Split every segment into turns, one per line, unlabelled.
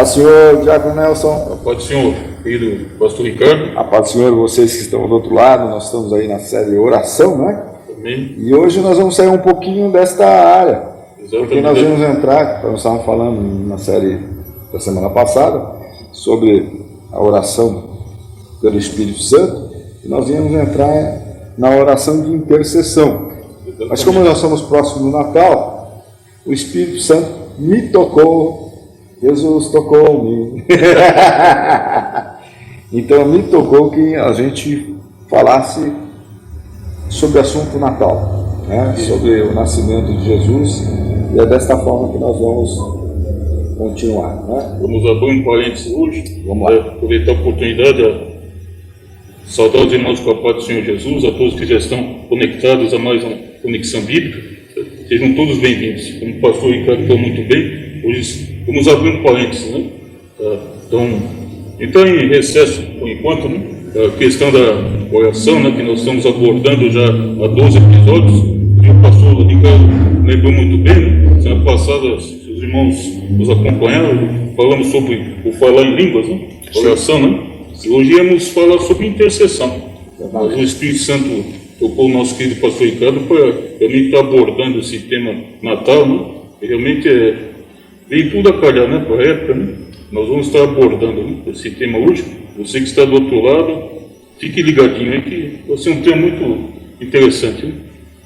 paz do Senhor, Diácono Nelson.
A paz do Senhor, querido pastor Ricardo.
A paz do Senhor, vocês que estão do outro lado, nós estamos aí na série Oração, né?
Amém.
E hoje nós vamos sair um pouquinho desta área.
Exatamente.
Porque nós vamos entrar, nós estávamos falando na série da semana passada, sobre a oração pelo Espírito Santo, e nós íamos entrar na oração de intercessão.
Exatamente.
Mas como nós estamos próximos do Natal, o Espírito Santo me tocou, Jesus tocou-me. Então me tocou que a gente falasse sobre o assunto Natal, né? Sobre o nascimento de Jesus, e é desta forma que nós vamos continuar, né?
Vamos abrir um parênteses hoje.
Vamos lá.
Aproveitar a oportunidade a saudar os irmãos com a paz do Senhor Jesus, a todos que já estão conectados a mais uma conexão bíblica. Sejam todos bem-vindos. Como o pastor Ricardo falou muito bem, hoje vamos abrir um parênteses, né? Então, em recesso, por enquanto, né? A questão da oração, né? Que nós estamos abordando já há 12 episódios, e o pastor Ricardo lembrou muito bem, né? Semana passada, se os irmãos nos acompanharam, falamos sobre o falar em línguas, né? Oração, né? E hoje íamos falar sobre intercessão. Mas o Espírito Santo tocou o nosso querido pastor Ricardo para realmente estar abordando esse tema Natal, né? E realmente vem tudo a calhar, né? Para a época, né? Nós vamos estar abordando, né, esse tema hoje. Você que está do outro lado, fique ligadinho aí, que vai ser um tema muito interessante, né?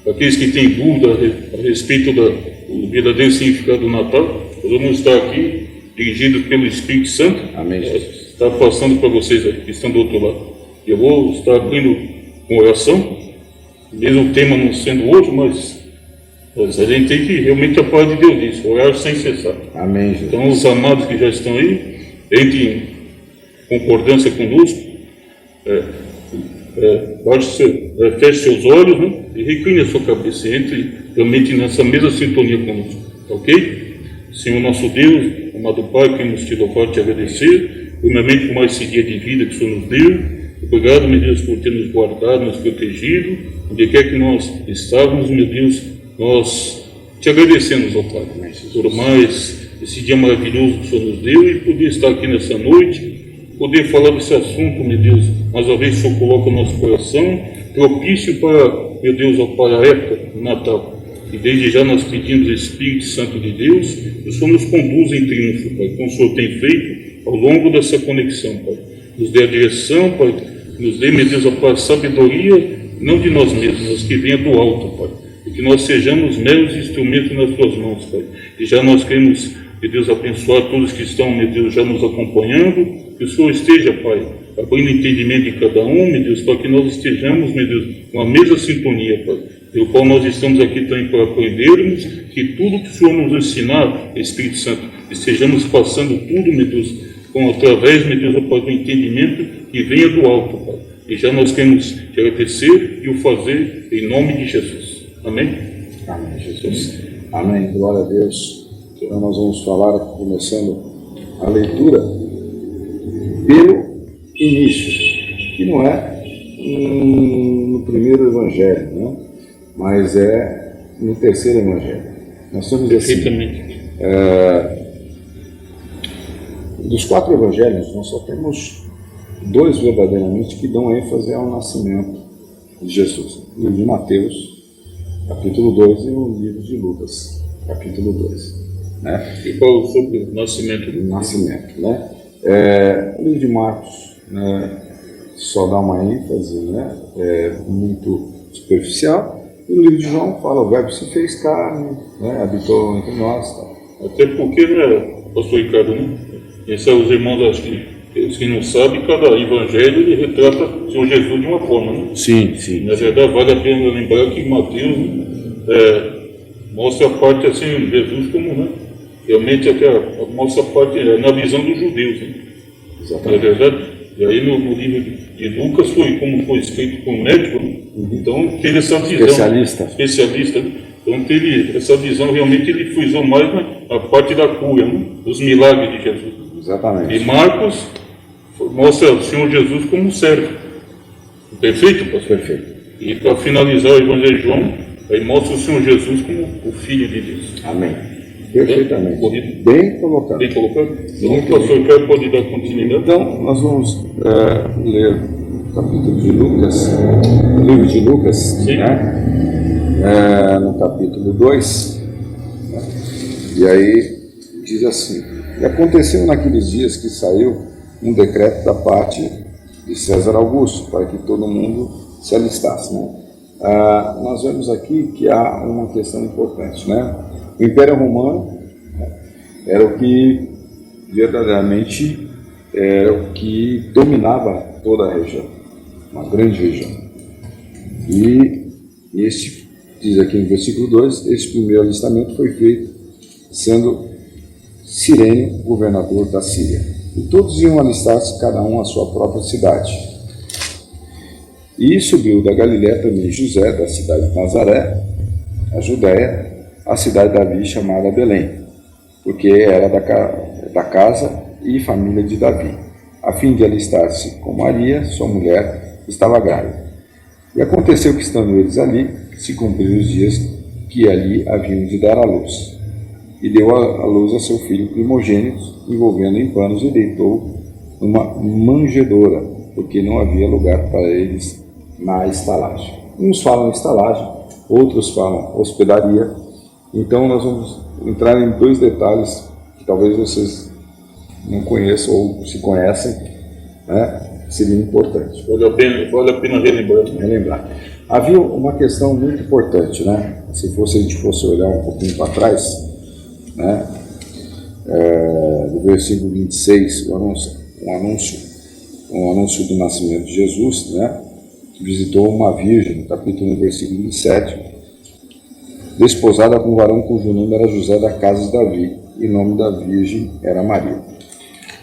Aqueles que têm dúvida a respeito do verdadeiro significado do Natal, nós vamos estar aqui, dirigidos pelo Espírito Santo.
Amém.
Está passando para vocês que estão do outro lado. Eu vou estar abrindo com oração, mesmo o tema não sendo hoje, mas a gente tem que realmente a paz de Deus diz, orar sem cessar.
Amém, Jesus.
Então, os amados que já estão aí, entre em concordância conosco, feche seus olhos, né, e recline a sua cabeça, entre realmente nessa mesma sintonia conosco, ok? Senhor nosso Deus, amado Pai, que nos te louvar e te agradecer, primeiramente por mais esse dia de vida que o Senhor nos deu. Obrigado, meu Deus, por ter nos guardado, nos protegido, onde quer que nós estávamos, meu Deus, nós te agradecemos, ó Pai, por mais esse dia maravilhoso que o Senhor nos deu e poder estar aqui nessa noite, poder falar desse assunto, meu Deus, mais uma vez o Senhor coloca o nosso coração, propício para, meu Deus, ó Pai, a época do Natal. E desde já nós pedimos, Espírito Santo de Deus, que o Senhor nos conduza em triunfo, Pai, como o Senhor tem feito ao longo dessa conexão, Pai. Nos dê a direção, Pai, nos dê, meu Deus, ó Pai, sabedoria, não de nós mesmos, mas que venha do alto, Pai. E que nós sejamos meros instrumentos nas Tuas mãos, Pai. E já nós queremos, meu Deus, abençoar todos que estão, meu Deus, já nos acompanhando. Que o Senhor esteja, Pai, abrindo entendimento de cada um, meu Deus, para que nós estejamos, meu Deus, com a mesma sintonia, Pai. Pelo qual nós estamos aqui também para aprendermos que tudo que o Senhor nos ensinar, Espírito Santo, estejamos passando tudo, meu Deus, através, meu Deus, Pai, do entendimento que venha do alto, Pai. E já nós queremos te agradecer e o fazer em nome de Jesus. Amém?
Amém, Jesus. Amém, glória a Deus. Então nós vamos falar, começando a leitura pelo início, que não é no primeiro evangelho, né? Mas é no terceiro evangelho. Nós estamos assim, dos 4 evangelhos, nós só temos 2 verdadeiramente que dão ênfase ao nascimento de Jesus. O livro de Mateus, capítulo 2, e o livro de Lucas, capítulo 2. Né?
E fala sobre o nascimento do
nascimento, né? O livro de Marcos, né, só dá uma ênfase, né? Muito superficial. E o livro de João fala, o verbo se fez carne, né? Habitou entre nós. Tá?
Até porque, né, pastor Ricardo, né? Esses os irmãos, acho que os que não sabem, cada evangelho ele retrata o Senhor Jesus de uma forma, né?
Sim, sim.
Na verdade, vale a pena lembrar que Mateus, né, mostra a parte assim, Jesus como, né? Realmente mostra a parte na visão dos judeus, né?
Exatamente.
Na verdade, e aí no livro de Lucas como foi escrito por um médico, né? Então teve essa visão. Especialista, né? Então teve essa visão, realmente ele frisou mais a parte da cura, né? Dos milagres de Jesus.
Exatamente.
E Marcos mostra o Senhor Jesus como um servo. Perfeito, pastor?
Perfeito.
E para finalizar o Evangelho de João, aí mostra o Senhor Jesus como o Filho de Deus.
Amém. Perfeitamente.
Corrido.
Bem colocado.
Bem colocado?
Bem
Então, pastor, eu quero poder dar continuidade.
Então, nós vamos ler o capítulo de Lucas, o livro de Lucas,
Sim.
né? No capítulo 2, né? E aí diz assim: e aconteceu naqueles dias que saiu um decreto da parte de César Augusto, para que todo mundo se alistasse, né? Nós vemos aqui que há uma questão importante, né? O Império Romano, né, era o que verdadeiramente era o que dominava toda a região, uma grande região. E este, diz aqui no versículo 2, esse primeiro alistamento foi feito sendo Cirênio governador da Síria. E todos iam alistar-se, cada um à sua própria cidade. E subiu da Galiléia também José, da cidade de Nazaré, a Judéia, a cidade de Davi, chamada Belém, porque era da casa e família de Davi, a fim de alistar-se com Maria, sua mulher, que estava grávida. E aconteceu que, estando eles ali, se cumpriram os dias que ali haviam de dar à luz. E deu à luz a seu filho primogênito, envolvendo em panos, e deitou numa manjedoura, porque não havia lugar para eles na estalagem. Uns falam estalagem, outros falam hospedaria. Então nós vamos entrar em dois detalhes que talvez vocês não conheçam ou se conhecem, né? Seria importante.
Vale a pena relembrar.
Havia uma questão muito importante, né? Se a gente fosse olhar um pouquinho para trás, né? Do versículo 26, um anúncio do nascimento de Jesus, né? Que visitou uma virgem, no capítulo 1, versículo 27, desposada com um varão cujo nome era José, da casa de Davi, e o nome da virgem era Maria.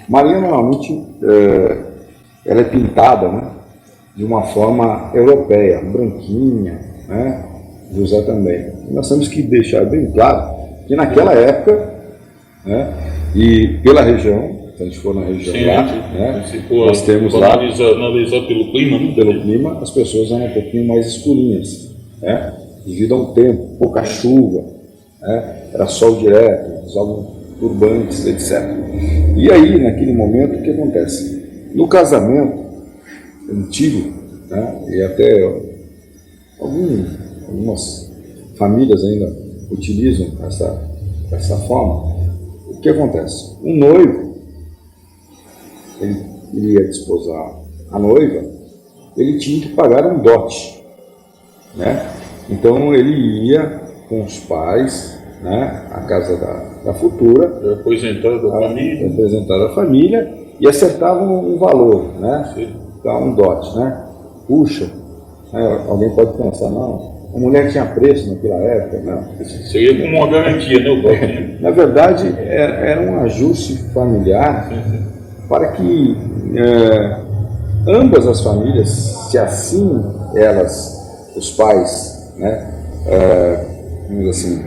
Maria normalmente ela é pintada, né, de uma forma europeia, branquinha, né? José também. E nós temos que deixar bem claro que naquela época, né, e pela região, se a gente for na região
Sim,
lá,
né?
nós temos lá,
analisar pelo clima, né?
pelo clima, as pessoas eram um pouquinho mais escurinhas, né? Devido ao tempo, pouca chuva, né? Era sol direto, usavam turbantes, etc. E aí, naquele momento, o que acontece? No casamento antigo, né? E até algumas famílias ainda utilizam essa forma, o que acontece? Um noivo, ele ia desposar a noiva, ele tinha que pagar um dote, né? Então ele ia com os pais, né, à casa da futura, representar a família, e acertavam um valor, né? Então, um dote, né? Puxa, né? Alguém pode pensar, não, a mulher tinha preço naquela época, não.
Seria como uma garantia, né? O dote, né?
Na verdade, era um ajuste familiar para que ambas as famílias, se assim os pais, né, vamos assim,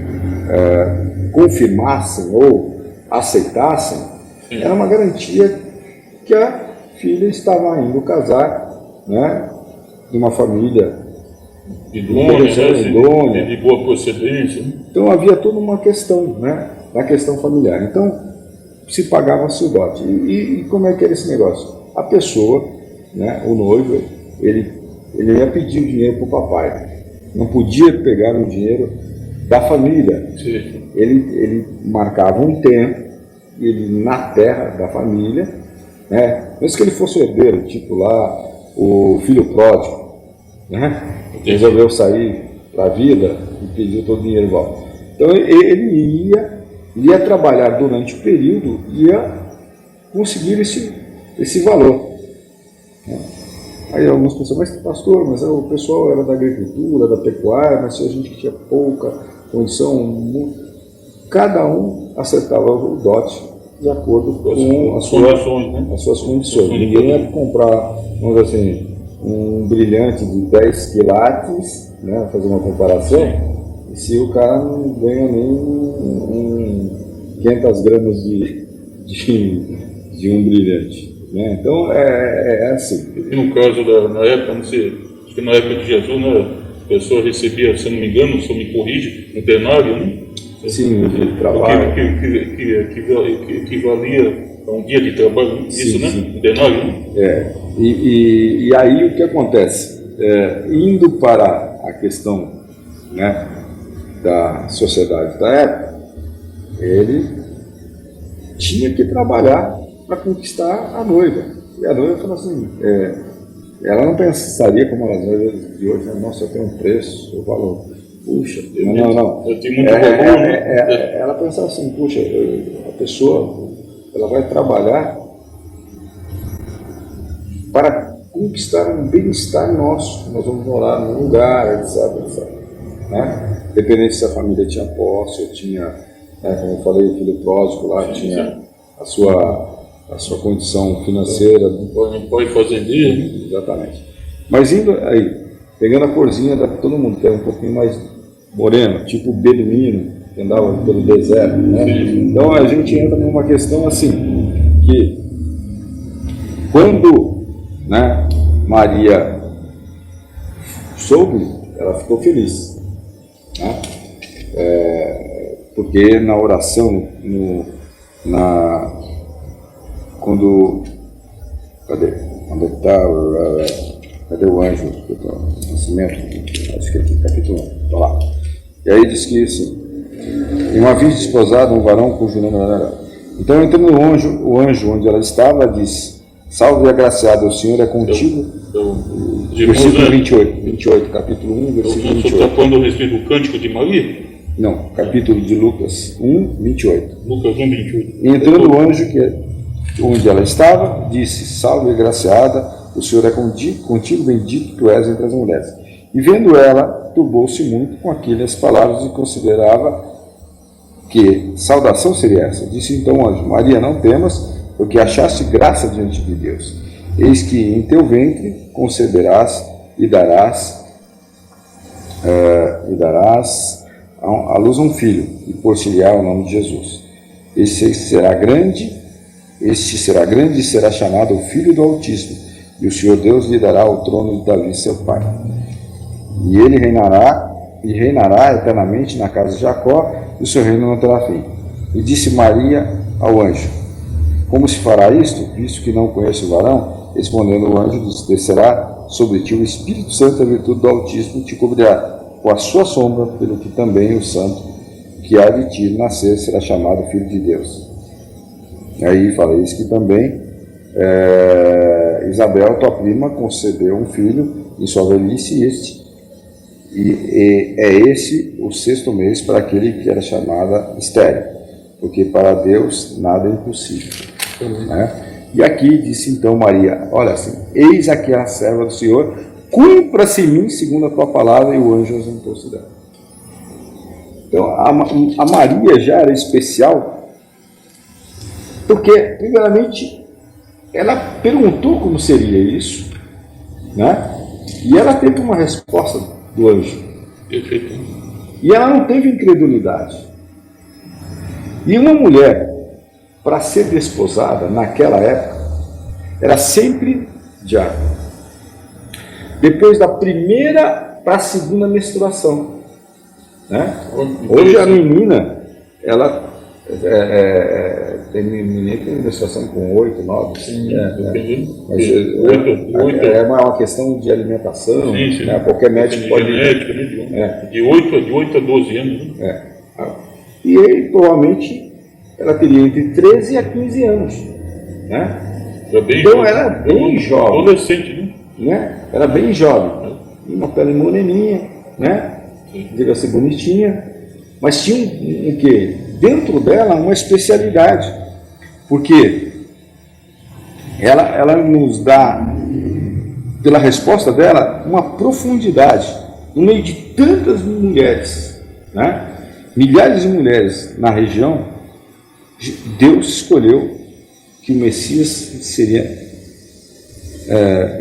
confirmassem ou aceitassem, era uma garantia que a filha estava indo casar, né, de uma família
idônea, de boa procedência.
Então havia toda uma questão, né, da questão familiar. Então se pagava-se o dote. E como é que era esse negócio? A pessoa, né, o noivo, ele ia pedir o dinheiro para o papai. Não podia pegar o dinheiro da família. Ele marcava um tempo, ele na terra da família, né, mesmo que ele fosse herdeiro, tipo lá o filho pródigo, né, resolveu sair para a vida e pediu todo o dinheiro de volta. Então ele ia trabalhar durante o período e ia conseguir esse valor, né? Aí algumas pessoas, mas pastor, mas o pessoal era da agricultura, da pecuária, mas a gente tinha pouca condição, cada um acertava o dote de acordo com as suas condições. Ninguém ia comprar, vamos dizer assim, um brilhante de 10 quilates, né, fazer uma comparação, se o cara não ganha nem 500 gramas de um brilhante, né? Então é assim.
E no caso na época, não sei, acho que na época de Jesus, né, a pessoa recebia, se não me engano, só me corrige, um denário, né?
Sim, de
O
trabalho.
que equivalia a um dia de trabalho, né? Isso,
Sim,
né?
sim.
Um denário, né?
E aí o que acontece? Indo para a questão, né, da sociedade da época, ele tinha que trabalhar para conquistar a noiva. E a noiva falou assim, ela não pensaria como as noivas de hoje, né? Nossa, eu tenho um preço, eu falo, puxa, não.
Eu tenho muito valor, né?
Ela pensava assim, puxa, a pessoa, ela vai trabalhar para conquistar um bem-estar nosso. Nós vamos morar num lugar, etc. Né? Dependente se a família tinha posse, ou tinha, né, como eu falei, o filho pródigo lá, tinha a sua condição financeira.
Pode fazendeiro.
Exatamente. Mas indo aí, pegando a corzinha da todo mundo, que era um pouquinho mais moreno, tipo beduíno, que andava pelo deserto, né? Então a gente entra numa questão assim, que quando, né, Maria soube, ela ficou feliz, né? Porque na oração, quando cadê o anjo do nascimento? Acho que aqui, capítulo 1, tá lá. E aí diz que assim, e uma vez desposada, um varão cujo nome era. Então, entrando o anjo onde ela estava, disse, salve agraciada, o Senhor é contigo. Versículo 28, capítulo 1, versículo
O senhor
28.
está falando a respeito do cântico de Maria?
Não, capítulo de Lucas 1, 28.
Lucas 1, 28.
E entrando o anjo onde ela estava, disse, salve agraciada, o Senhor é contigo, bendito tu és entre as mulheres. E vendo ela, turbou-se muito com aquelas palavras e considerava que saudação seria essa. Disse então o anjo, Maria, não temas, porque achaste graça diante de Deus. Eis que em teu ventre conceberás e darás à luz um filho, e por-se-lhe-á o nome de Jesus. Este será grande e será chamado o Filho do Altíssimo, e o Senhor Deus lhe dará o trono de Davi, seu pai. E ele reinará eternamente na casa de Jacó, e o seu reino não terá fim. E disse Maria ao anjo, como se fará isto, visto que não conheço o varão? Respondendo o anjo, disse, descerá sobre ti o Espírito Santo, a virtude do Altíssimo te cobrirá com a sua sombra, pelo que também o santo que há de ti nascer será chamado Filho de Deus. E aí fala isso que também Isabel, tua prima, concebeu um filho em sua velhice, e é esse o 6º mês para aquele que era chamada estéril, porque para Deus nada é impossível. Né? E aqui disse então Maria, olha assim, eis aqui a serva do Senhor, cumpra-se em mim segundo a tua palavra, e o anjo ausentou-se dela. Então a Maria já era especial, porque primeiramente ela perguntou como seria isso, né? E ela teve uma resposta do anjo.
Perfeito.
E ela não teve incredulidade. E uma mulher, para ser desposada naquela época, era sempre diácono. Depois da primeira para a segunda menstruação, né? Hoje a menina, ela tem menina que tem menstruação com 8, 9, sim, mas é uma questão de alimentação,
sim.
Né? Qualquer médico pode...
De 8 a 12 anos. Né?
E aí, provavelmente, ela teria entre 13 a 15 anos, né? Então ela era bem jovem.
Adolescente,
né? Era bem jovem. Uma pele moreninha, né? Diga-se bonitinha, mas tinha um quê? Dentro dela uma especialidade, porque ela nos dá, pela resposta dela, uma profundidade no meio de tantas mulheres, né? Milhares de mulheres na região. Deus escolheu que o Messias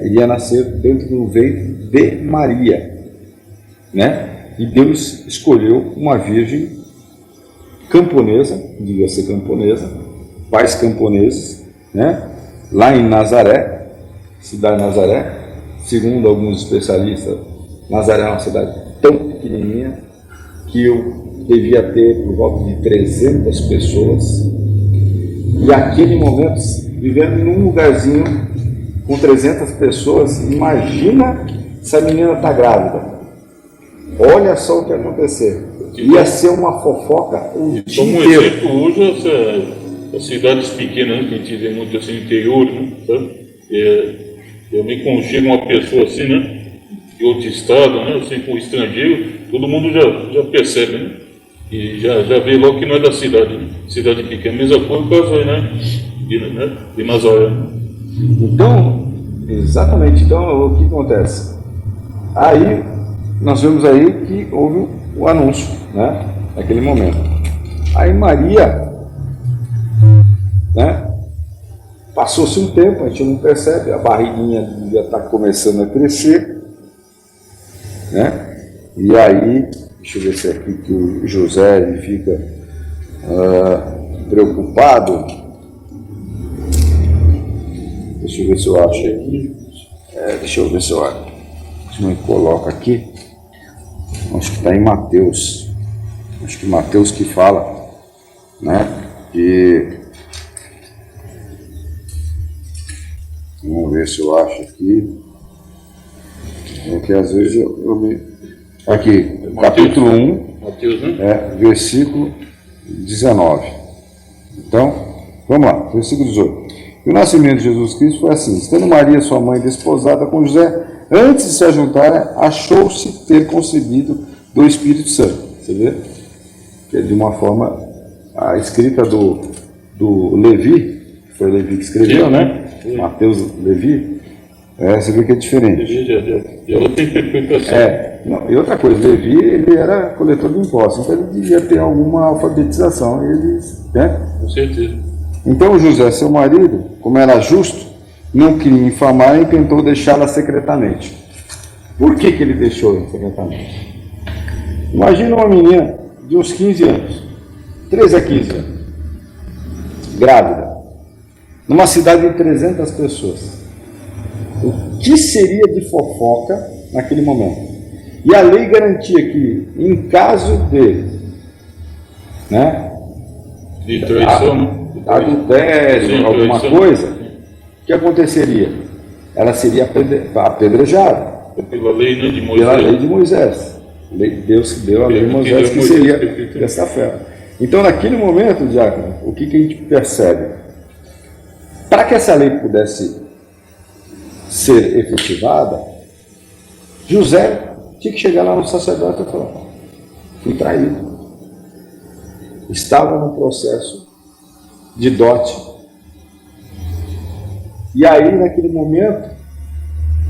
iria nascer dentro do ventre de Maria, né? E Deus escolheu uma virgem camponesa, diga-se camponesa, pais camponeses, né? Lá em Nazaré, cidade de Nazaré, segundo alguns especialistas, Nazaré é uma cidade tão pequenininha que devia ter por volta de 300 pessoas, e aquele momento, vivendo num lugarzinho com 300 pessoas, imagina se a menina está grávida. Olha só o que ia acontecer. Ia ser uma fofoca o dia
Como
inteiro.
exemplo, hoje, as cidades pequenas, que a gente vê muito assim, interior, né, sabe? Eu me conchego uma pessoa assim, né, de outro estado, né, assim, com um estrangeiro, todo mundo já percebe, né? E já vê logo que não é da cidade, né? Cidade pequena, mesma coisa, o caso aí, né, de Nazaré.
Então, exatamente, então o que acontece? Aí, nós vemos aí que houve o anúncio, né, naquele momento. Aí Maria, né, passou-se um tempo, a gente não percebe, a barriguinha já está começando a crescer, né, e aí, deixa eu ver se é aqui que o José ele fica preocupado. Deixa eu ver se eu acho aqui. Deixa eu ver se eu acho. Se eu coloco aqui. Acho que está em Mateus. Acho que Mateus que fala, né? Que... Vamos ver se eu acho aqui. Porque às vezes eu me... Aqui, capítulo 1,
Mateus, né?
versículo 19. Então, vamos lá, versículo 18. E o nascimento de Jesus Cristo foi assim: estando Maria, sua mãe, desposada com José, antes de se ajuntarem, achou-se ter concebido do Espírito Santo. Você vê? Que de uma forma, a escrita do Levi, foi Levi que escreveu, né? Mateus Levi, você vê que é diferente.
Já outra interpretação.
E outra coisa, Levi, ele era coletor de impostos, então ele devia ter alguma alfabetização, né?
Com certeza.
Então José, seu marido, como era justo, não queria infamar e tentou deixá-la secretamente. Por que ele deixou secretamente? Imagina uma menina de uns 15 anos, 13 a 15 anos, grávida, numa cidade de 300 pessoas. O que seria de fofoca naquele momento? E a lei garantia que, em caso de, né,
De traição,
adultério,
sim,
alguma
traição.
coisa, o que aconteceria? Ela seria apedrejada
Pela lei, né, de Moisés.
pela lei de Moisés. Deus que deu a lei de Moisés, que seria dessa forma. Então, naquele momento, Diácono, o que a gente percebe? Para que essa lei pudesse ser efetivada, José tinha que chegar lá no sacerdote e falar: fui traído. Estava no processo de dote. E aí, naquele momento,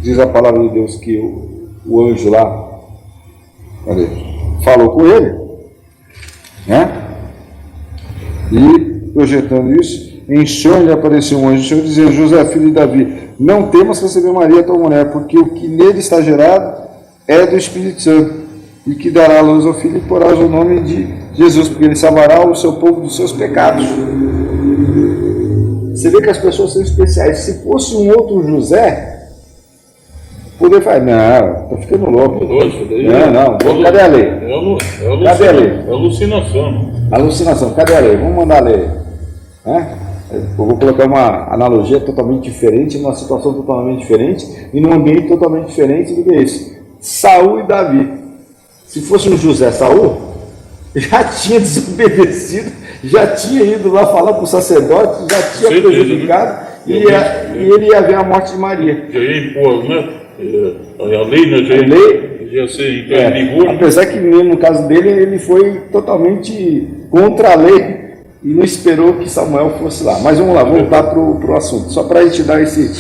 diz a palavra de Deus que o anjo lá falou com ele, né? E projetando isso, em sonho lhe apareceu um anjo do Senhor dizendo: José, filho de Davi, não temas receber Maria, tua mulher, porque o que nele está gerado é do Espírito Santo, e que dará à luz ao filho e porás o nome de Jesus, porque ele salvará o seu povo dos seus pecados. Você vê que as pessoas são especiais. Se fosse um outro José, poderia falar: não, está ficando louco. Não, cadê a lei? Cadê a lei?
É alucinação.
Alucinação, cadê a lei? Vamos mandar a lei. Eu vou colocar uma analogia totalmente diferente, numa situação totalmente diferente e num ambiente totalmente diferente do que isso. Saul e Davi. Se fosse um José Saul, já tinha desobedecido, já tinha ido lá falar com o sacerdote, já tinha prejudicado, né? e ele ia ver a morte de Maria.
Já ia impor, né? A lei, né? Já ser em vigor.
Apesar que no caso dele, ele foi totalmente contra a lei e não esperou que Samuel fosse lá. Mas vamos lá, voltar para o assunto, só para a gente dar esse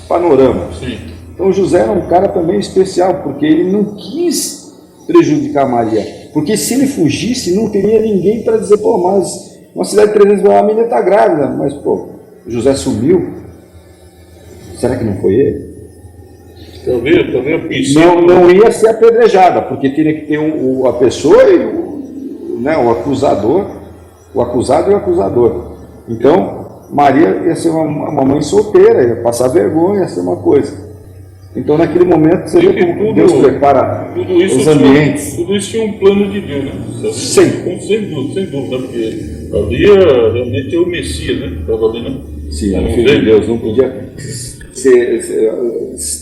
panorama.
Sim.
Então José era um cara também especial, porque ele não quis prejudicar Maria, porque se ele fugisse, não teria ninguém para dizer: pô, mas uma cidade de 300 a menina está grávida, mas pô, José sumiu, será que não foi ele?
Talvez a princípio.
Não ia ser apedrejada, porque teria que ter a pessoa e o acusador, o acusado e o acusador. Então Maria ia ser uma mãe solteira, ia passar vergonha, ia ser uma coisa. Então, naquele momento, você vê como Deus prepara os ambientes.
Tudo isso tinha um plano de Deus, né?
Sim.
Sem dúvida, porque ali realmente é o Messias, né? Estava ali, né?
Sim, o Filho de Deus não podia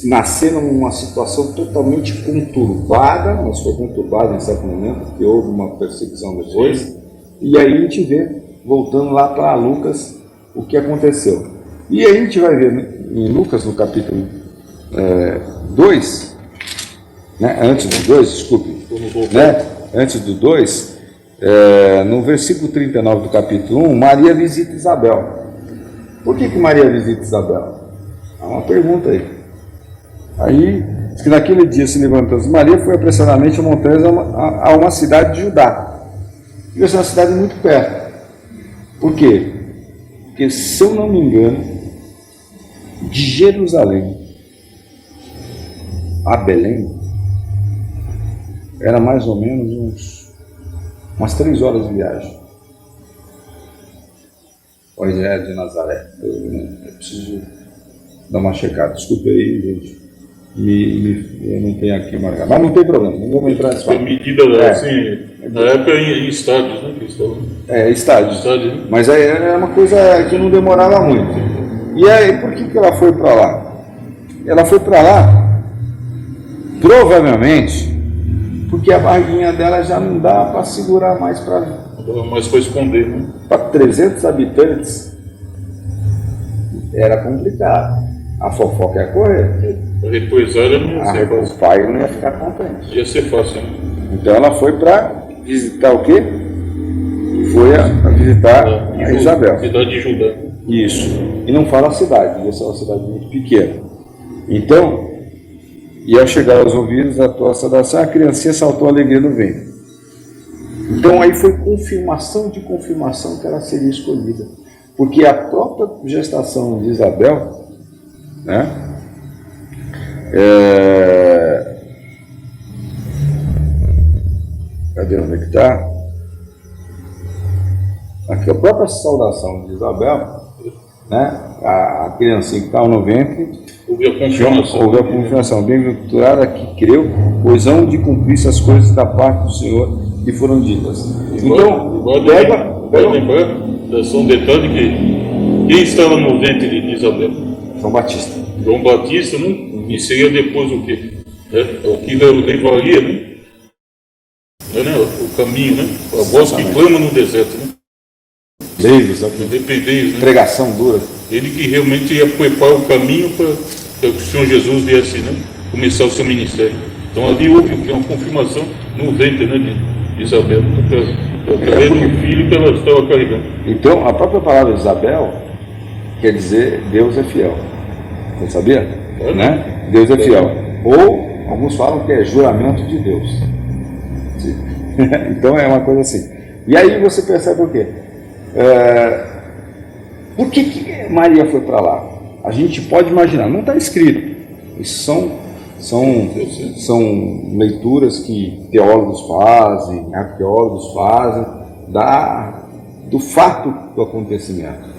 nascer numa situação totalmente conturbada, mas foi conturbada em certo momento, porque houve uma perseguição depois. Sim. E aí a gente vê, voltando lá para Lucas, o que aconteceu. E aí a gente vai ver em Lucas, no capítulo 2, né? Antes do 2, desculpe, né? Antes do 2, no versículo 39 do capítulo 1, Maria visita Isabel. Por que Maria visita Isabel? Há uma pergunta aí. Aí, diz que naquele dia se levantou Maria, foi apressadamente a montanhas a uma cidade de Judá. E essa é uma cidade muito perto. Por quê? Porque, se eu não me engano, de Jerusalém a Belém era mais ou menos umas 3 horas de viagem. Pois é, de Nazaré. Eu preciso dar uma checada. Desculpe aí, gente. Eu não tenho aqui marcado. Mas não tem problema, não vamos entrar nesse
papo. Medida assim, na época em estádios, né?
Estádios. Né? Mas aí era uma coisa que não demorava muito. E aí, por que ela foi para lá? Ela foi para lá, provavelmente, porque a barriguinha dela já não dá para segurar mais para
esconder, né?
Para 300 habitantes era complicado. A fofoca ia correr.
O
pai não ia ficar contente.
Ia ser fácil, né?
Então ela foi para visitar o quê? Foi a visitar a Isabel.
Cidade de Judá.
Isso. E não fala a cidade, devia ser uma cidade muito pequena. Então, e ao chegar aos ouvidos da tua saudação, a criancinha saltou a alegria no ventre. Então aí foi confirmação de confirmação que ela seria escolhida. Porque a própria gestação de Isabel, né? Cadê onde é que está? Aqui, a própria saudação de Isabel, né? A criancinha que estava no ventre, houve a confirmação. Bem-aventurada que creu, pois hão de cumprir-se as coisas da parte do Senhor que foram ditas. Então,
pega lembrar, só um detalhe que quem estava no ventre de Isabel?
João Batista.
João Batista, né? E seria depois o quê? O que levaria, né? O caminho, né? A voz que clama no deserto, né? Né?
Pregação dura.
Ele que realmente ia preparar o caminho para que o Senhor Jesus viesse, né? Começar o seu ministério. Então ali houve uma confirmação no ventre, né, de Isabel, através do filho que ela estava carregando.
Então a própria palavra Isabel quer dizer Deus é fiel. Você sabia? Né? Deus é fiel. Ou alguns falam que é juramento de Deus. Então é uma coisa assim. E aí você percebe o quê? Por que Maria foi para lá? A gente pode imaginar, não está escrito. Isso são leituras que teólogos fazem, arqueólogos fazem, do fato do acontecimento.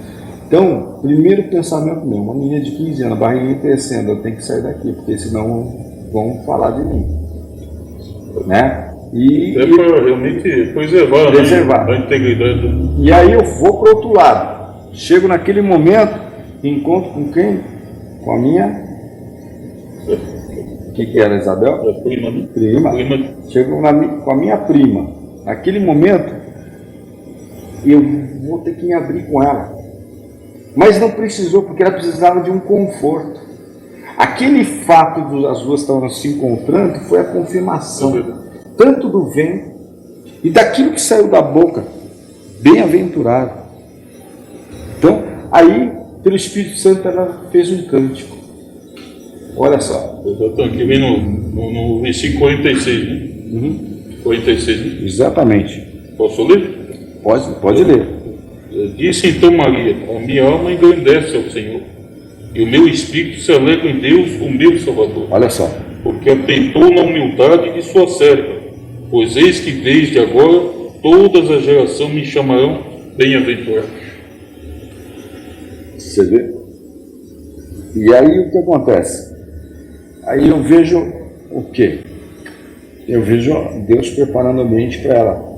Então, primeiro pensamento meu, uma menina de 15 anos, barriguinha crescendo, eu tenho que sair daqui, porque senão vão falar de mim. Né?
Para realmente preservar a integridade.
E aí eu vou para o outro lado. Chego naquele momento, encontro com quem? Com a minha... O que era, Isabel?
Prima, né?
Prima. Chego com a minha prima. Naquele momento, eu vou ter que me abrir com ela. Mas não precisou, porque ela precisava de um conforto. Aquele fato das duas estavam se encontrando foi a confirmação, tanto do vento e daquilo que saiu da boca. Bem-aventurado. Então, aí, pelo Espírito Santo, ela fez um cântico. Olha só.
Aqui vem no versículo 46, né? 46, né?
Exatamente.
Posso ler?
Pode ler.
Disse então Maria: a minha alma engrandece ao Senhor, e o meu espírito se alegra em Deus, o meu Salvador.
Olha só.
Porque atentou na humildade de sua serva, pois eis que desde agora todas as gerações me chamarão bem-aventurado.
Você vê? E aí o que acontece? Aí eu vejo o quê? Eu vejo Deus preparando o ambiente para ela.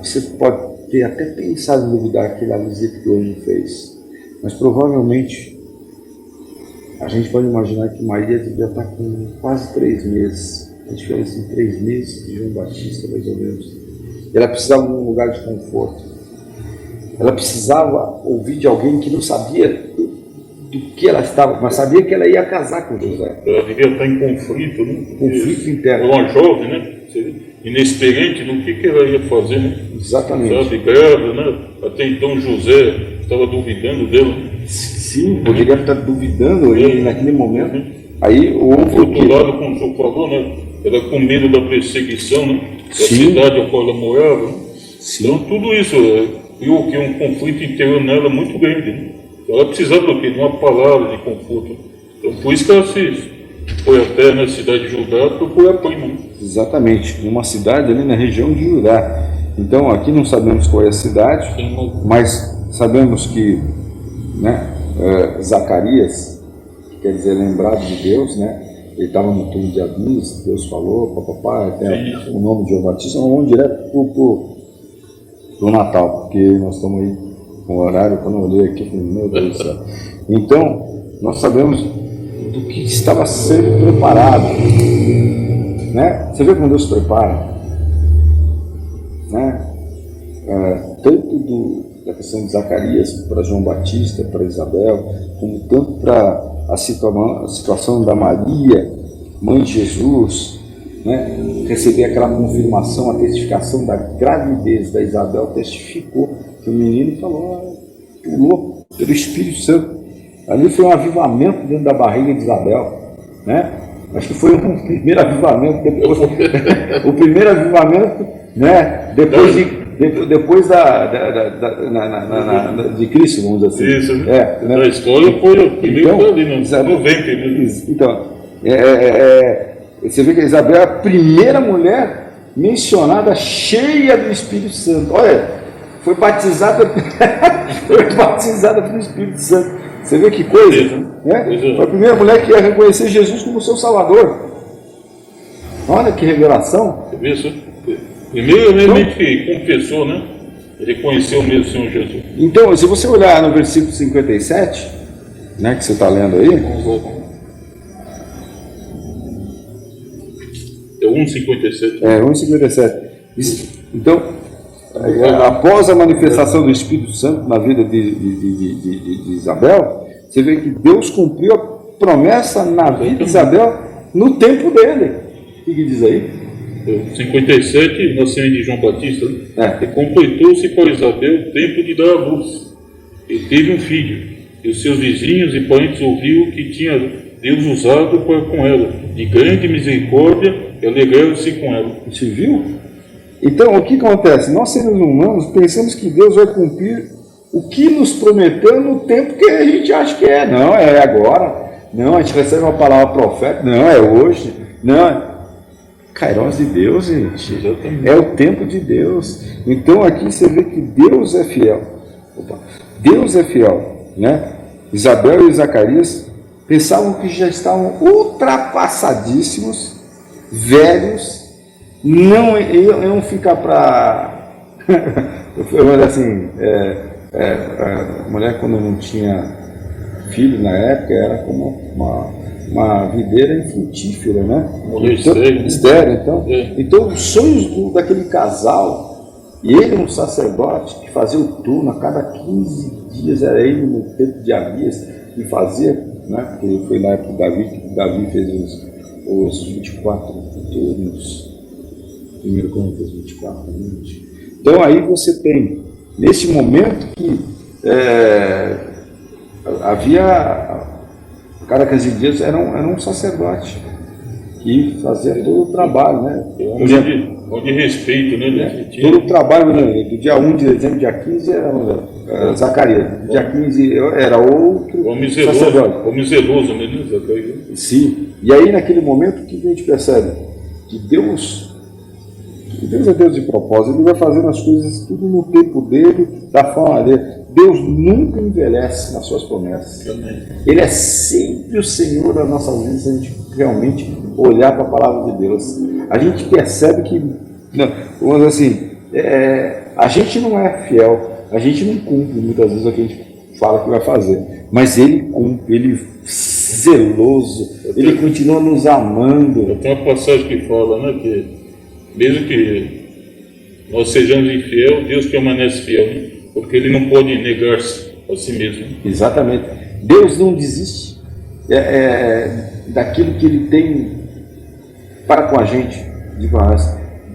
Você pode ter até pensado em duvidar aquela visita que hoje fez, mas provavelmente a gente pode imaginar que Maria devia estar com quase 3 meses. A gente fez em 3 meses de João Batista, mais ou menos. E ela precisava de um lugar de conforto. Ela precisava ouvir de alguém que não sabia do que ela estava, mas sabia que ela ia casar com José.
Ela devia estar em conflito, né?
Conflito interno.
Ela uma jovem, né? Inexperiente no que ela ia fazer, né?
Exatamente.
Sabe, grávida, né? Até então José estava duvidando dela.
Sim, poderia estar duvidando ele naquele momento. Aí houve
Por outro lado, como o senhor falou, né? Ela com medo da perseguição, né? Da
Sim.
cidade a qual ela morava.
Sim.
Então tudo isso criou um conflito interior nela muito grande, né? Ela precisava do quê? De uma palavra de conforto. Então por isso que ela foi até na cidade de Judá para procurar a prima.
Exatamente, numa cidade ali na região de Judá. Então aqui não sabemos qual é a cidade, mas sabemos que, né, Zacarias, que quer dizer lembrado de Deus, né? Ele estava no turno de Abis, Deus falou, papapá, até o nome de João Batista, nós vamos direto pro Natal, porque nós estamos aí com o horário, quando eu olhei aqui, falei, meu Deus do céu. Então, nós sabemos do que estava sendo preparado, né? Você vê como Deus prepara, né? Tanto da questão de Zacarias para João Batista, para Isabel, como tanto para a situação da Maria, mãe de Jesus, né? Receber aquela confirmação, a testificação da gravidez da Isabel, testificou que o menino falou, pulou pelo Espírito Santo. Ali foi um avivamento dentro da barriga de Isabel, né? Acho que foi um primeiro avivamento, depois, o primeiro avivamento, né? Depois de Cristo, vamos dizer assim.
Isso, né?
Né?
A história foi o primeiro
Então,
ali, no 90 mesmo.
Então, você vê que Isabel é a primeira mulher mencionada cheia do Espírito Santo. Olha, foi batizada pelo Espírito Santo. Você vê que coisa, né? Foi a primeira mulher que ia reconhecer Jesus como seu Salvador. Olha que revelação.
Você vê isso? Primeiramente que confessou, né? Reconheceu mesmo o Senhor Jesus.
Então, se você olhar no versículo 57, né, que você está lendo aí.
É 1,57.
1,57. Então, após a manifestação do Espírito Santo na vida de Isabel, você vê que Deus cumpriu a promessa na vida de Isabel no tempo dele. O que diz aí?
57, nascimento de João Batista, né? E completou-se para Isabel o tempo de dar a luz. E teve um filho. E os seus vizinhos e parentes ouviram que tinha Deus usado para com ela, de grande misericórdia, e alegraram-se com ela.
Você viu? Então, o que acontece? Nós, seres humanos, pensamos que Deus vai cumprir o que nos prometeu no tempo que a gente acha que é. Não, é agora. Não, a gente recebe uma palavra profética. Não, é hoje. Não, Kairos de Deus, gente.
Exatamente.
É o tempo de Deus. Então, aqui você vê que Deus é fiel. Deus é fiel, né? Isabel e Zacarias pensavam que já estavam ultrapassadíssimos, velhos, não iam ficar para... assim, a mulher quando não tinha filho na época era como uma videira infrutífera, né? Estéril, então. Então os sonhos daquele casal, e ele um sacerdote que fazia o turno a cada 15 dias, era ele no tempo de Abias que fazia, né? Porque foi na época de Davi que Davi fez os 24 turnos. Primeiro como fez 24 turnos. Então aí você tem, nesse momento que havia, cada 15 dias era um sacerdote que fazia todo o trabalho, né?
De respeito, né?
Todo o trabalho, né? Do dia 1 de dezembro, dia 15 era Zacarias, do dia 15 era outro sacerdote.
Homem zeloso, né? Zacarias.
Sim, e aí naquele momento o que a gente percebe? Que Deus é Deus de propósito, Ele vai fazendo as coisas tudo no tempo dele, da forma dele. Deus nunca envelhece nas suas promessas.
Amém.
Ele é sempre o Senhor das nossas vidas, se a gente realmente olhar para a palavra de Deus. A gente percebe que, não, vamos dizer assim, a gente não é fiel, a gente não cumpre muitas vezes o que a gente fala que vai fazer, mas Ele cumpre, Ele zeloso, Ele continua nos amando.
Tem uma passagem que fala, né, que mesmo que nós sejamos infiel, Deus permanece fiel, né? Porque Ele não pode negar-se a si mesmo.
Exatamente. Deus não desiste daquilo que Ele tem para com a gente.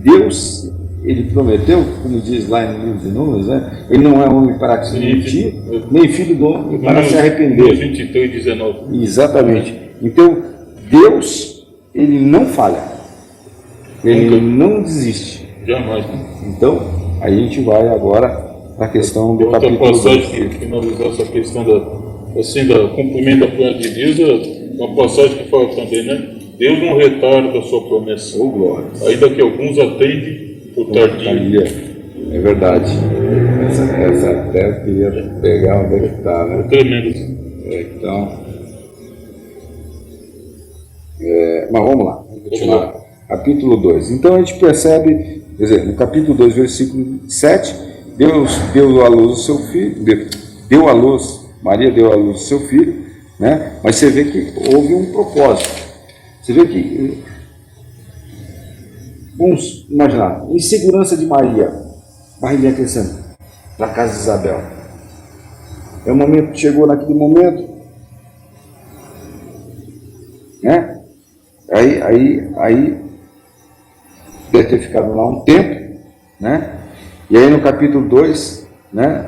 Deus, Ele prometeu, como diz lá no livro de Números, né? Ele não é homem para se mentir, nem filho do homem para se arrepender.
23:19.
Exatamente. Então, Deus, Ele não falha. Ele não desiste.
Jamais. Né?
Então, a gente vai agora para a questão do
outra
capítulo
passagem
2.
que finalizar essa questão da cumprimento da promessa de Deus, uma passagem que fala também, né? Deus não retarda a sua promessa,
Ô, glória.
ainda que alguns atendem por tardio.
É verdade. Essa até eu queria pegar onde é que está, né?
Tremendo.
Então, mas vamos lá. Continuar. Capítulo 2. Então a gente percebe, quer dizer, no capítulo 2, versículo 7, Deus deu à luz o seu filho, Maria deu à luz o seu filho, né? Mas você vê que houve um propósito. Você vê que, vamos imaginar, insegurança de Maria vinha crescendo para a casa de Isabel. É o momento que chegou naquele momento, né? Aí deve ter ficado lá um tempo, né? E aí no capítulo 2, né?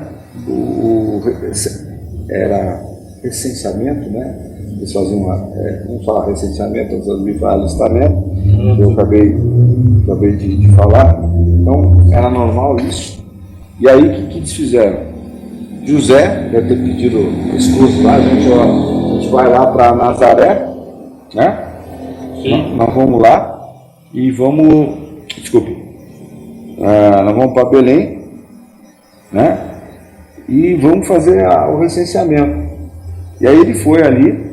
Era recenseamento, né? Eles faziam vamos falar recenseamento, às vezes me fala alistamento, eu acabei de falar. Então era normal isso. E aí o que eles fizeram? José deve ter pedido escuso lá, a gente vai lá para Nazaré, né? Nós vamos lá e vamos, nós vamos para Belém, né? E vamos fazer o recenseamento. E aí ele foi ali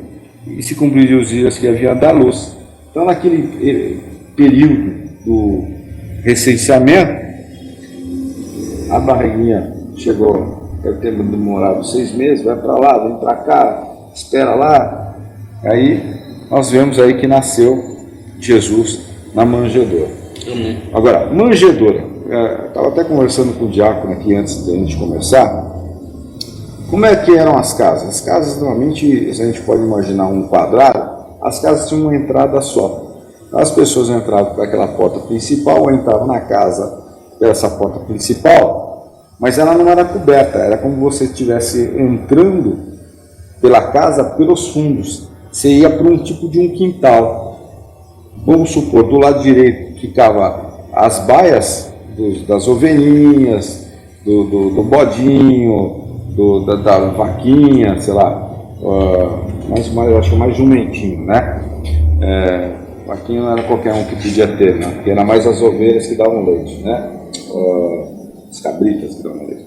e se cumpriu os dias que havia da luz. Então naquele período do recenseamento, a barriguinha chegou, deve ter demorado 6 meses, vai para lá, vem para cá, espera lá. Aí nós vemos aí que nasceu Jesus na manjedoura. Agora, manjedoura, estava até conversando com o diácono aqui antes de a gente começar. Como é que eram as casas? As casas, normalmente, se a gente pode imaginar um quadrado, as casas tinham uma entrada só. As pessoas entravam por aquela porta principal, ou entravam na casa dessa porta principal, mas ela não era coberta, era como você estivesse entrando pela casa pelos fundos. Você ia para um tipo de um quintal. Vamos supor, do lado direito ficava as baias das ovelhinhas, do bodinho, da vaquinha, sei lá, eu acho mais jumentinho, né? Vaquinha não era qualquer um que podia ter, né? Porque era mais as ovelhas que davam leite, né? As cabritas que davam leite,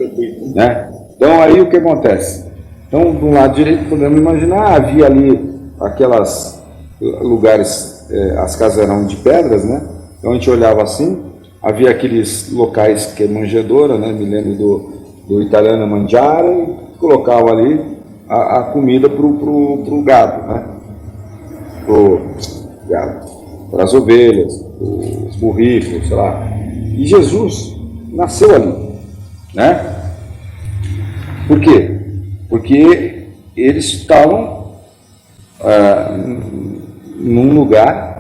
né? Então aí o que acontece? Então do lado direito podemos imaginar, havia ali aquelas lugares, as casas eram de pedras, né? Então a gente olhava assim, havia aqueles locais que é manjedoura, né? Me lembro do italiano mangiare, e colocava ali a comida pro gado, né? Para as ovelhas, os burricos, sei lá. E Jesus nasceu ali, né? Por quê? Porque eles estavam num lugar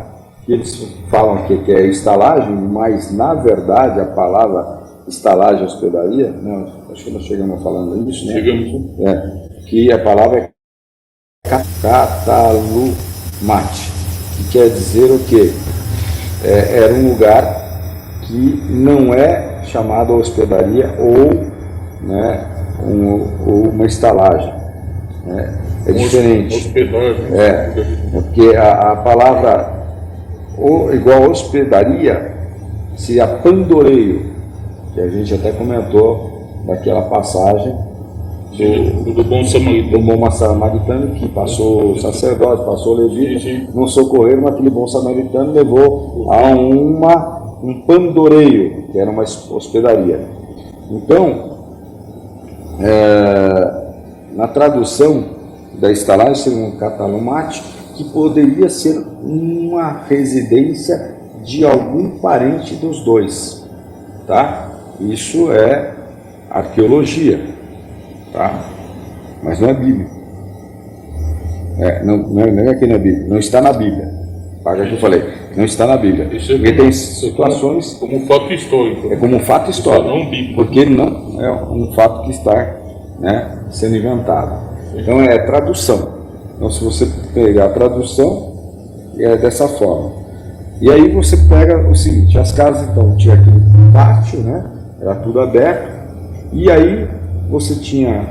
que eles falam que é estalagem, mas na verdade a palavra estalagem, hospedaria, né? Acho que nós chegamos falando isso, né?
Chegamos.
Que a palavra é catalumate, que quer dizer o quê? Era um lugar que não é chamado hospedaria ou, né, ou uma estalagem, né? É diferente.
Hospedagem.
Porque a palavra igual hospedaria seria pandoreio, que a gente até comentou daquela passagem
do bom
do
samaritano.
bom samaritano, que passou o sacerdote, passou o levita,
Sim.
não socorreram, mas aquele bom samaritano levou a um pandoreio, que era uma hospedaria. Então, na tradução da estalagem seria um catalumate, que poderia ser uma residência de algum parente dos dois, tá? Isso é arqueologia, tá? Mas não é Bíblia. Não é aqui na Bíblia, não está na Bíblia. Paga que eu falei, não está na Bíblia.
Isso é
Porque tem situações,
como um fato histórico.
é como um fato histórico,
Não bíblico.
porque não é um fato que está, né, sendo inventado. Então é tradução. Então se você pegar a tradução, é dessa forma. E aí você pega o seguinte, as casas então tinha aquele pátio, né? Era tudo aberto, e aí você tinha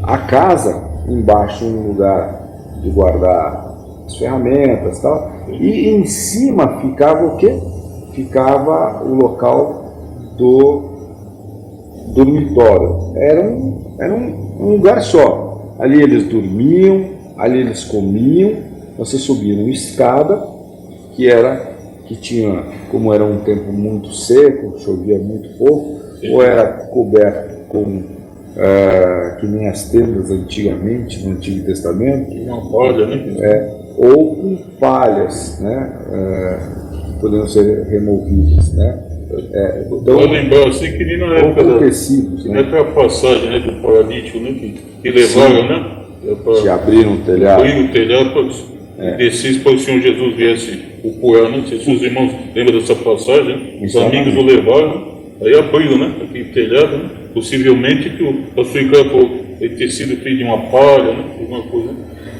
a casa embaixo, um lugar de guardar as ferramentas e tal, e em cima ficava o quê? Ficava o local do dormitório. Era um lugar só. Ali eles dormiam, ali eles comiam, você subia numa escada, que tinha, como era um tempo muito seco, chovia muito pouco, ou era coberto com, que nem as tendas antigamente, no Antigo Testamento,
Uma palha, né?
ou com palhas, né, que poderiam ser removidas, né? Então,
Pode lembrar assim que nem na
ou
época
com tecidos, né?
naquela passagem, né, do paralítico, né, que levaram, né?
Que abriram o telhado.
Abrir o telhado para descer para o Senhor Jesus viesse o poeira, né? Se os irmãos lembram dessa passagem, né? Os
Exatamente.
amigos o levaram, aí abriram, né? Aquele telhado, né? Possivelmente que o pastor Ricardo pode ter sido feito de uma palha, né? Alguma coisa.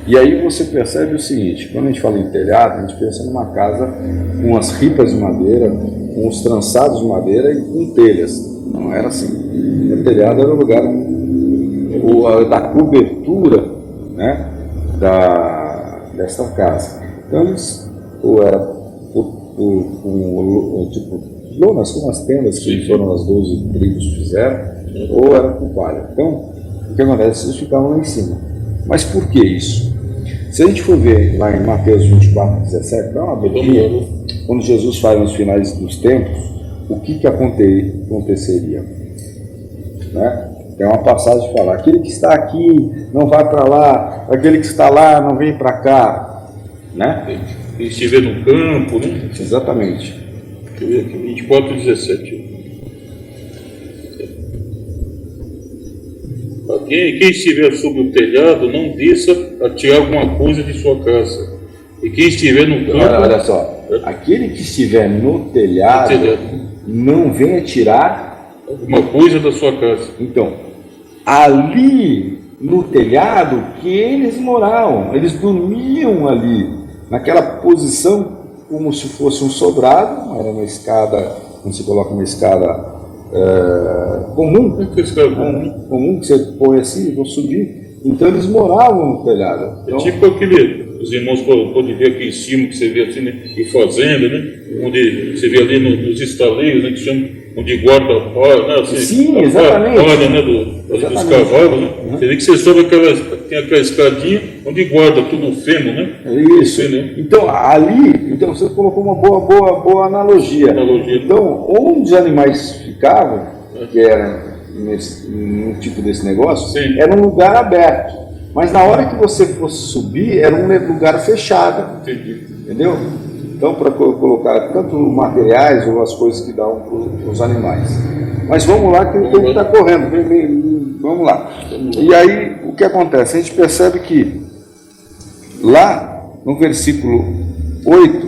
E aí você percebe o seguinte, quando a gente fala em telhado, a gente pensa numa casa com as ripas de madeira, com os trançados de madeira e com telhas. Não era assim. O telhado era o lugar da cobertura, né, dessa casa. Então eles, ou era tipo lonas, como as tendas que foram as 12 tribos fizeram, ou era com palha. Então, o que acontece? Eles ficavam lá em cima. Mas por que isso? Se a gente for ver lá em Mateus 24, 17, dá uma abertura, quando Jesus fala nos finais dos tempos, o que aconteceria? Né? Tem uma passagem que fala, aquele que está aqui não vai para lá, aquele que está lá não vem para cá. Né?
E estiver no campo, né?
Exatamente.
Deixa eu ver aqui, 24 e 17. Quem estiver sobre o telhado, não desça a tirar alguma coisa de sua casa. E quem estiver no campo...
Olha só, aquele que estiver no telhado, não venha tirar
alguma coisa da sua casa.
Então, ali no telhado que eles moravam, eles dormiam ali, naquela posição como se fosse um sobrado, era uma escada, quando se coloca uma escada comum, comum, que você põe assim, vou subir. Então eles moravam no telhado. Então,
tipo aquele, os irmãos podem ver aqui em cima, que você vê assim, né, em fazenda, né, onde você vê ali nos estaleiros, né, que chamam, onde guarda a palha, né, assim,
sim, exatamente.
A palha, né, dos cavalos, né. Você vê que você sobe tem aquela escadinha onde guarda tudo o feno, né?
Isso.
Né?
Então, ali, então você colocou uma boa analogia. Então, onde os animais ficavam, que era num tipo desse negócio,
sim,
era um lugar aberto. Mas na hora que você fosse subir, era um lugar fechado.
Entendi.
Entendeu? Então, para colocar tanto materiais ou as coisas que dão para os animais. Mas vamos lá, que o tempo está correndo. Vamos lá. E aí, o que acontece? A gente percebe que lá no versículo 8,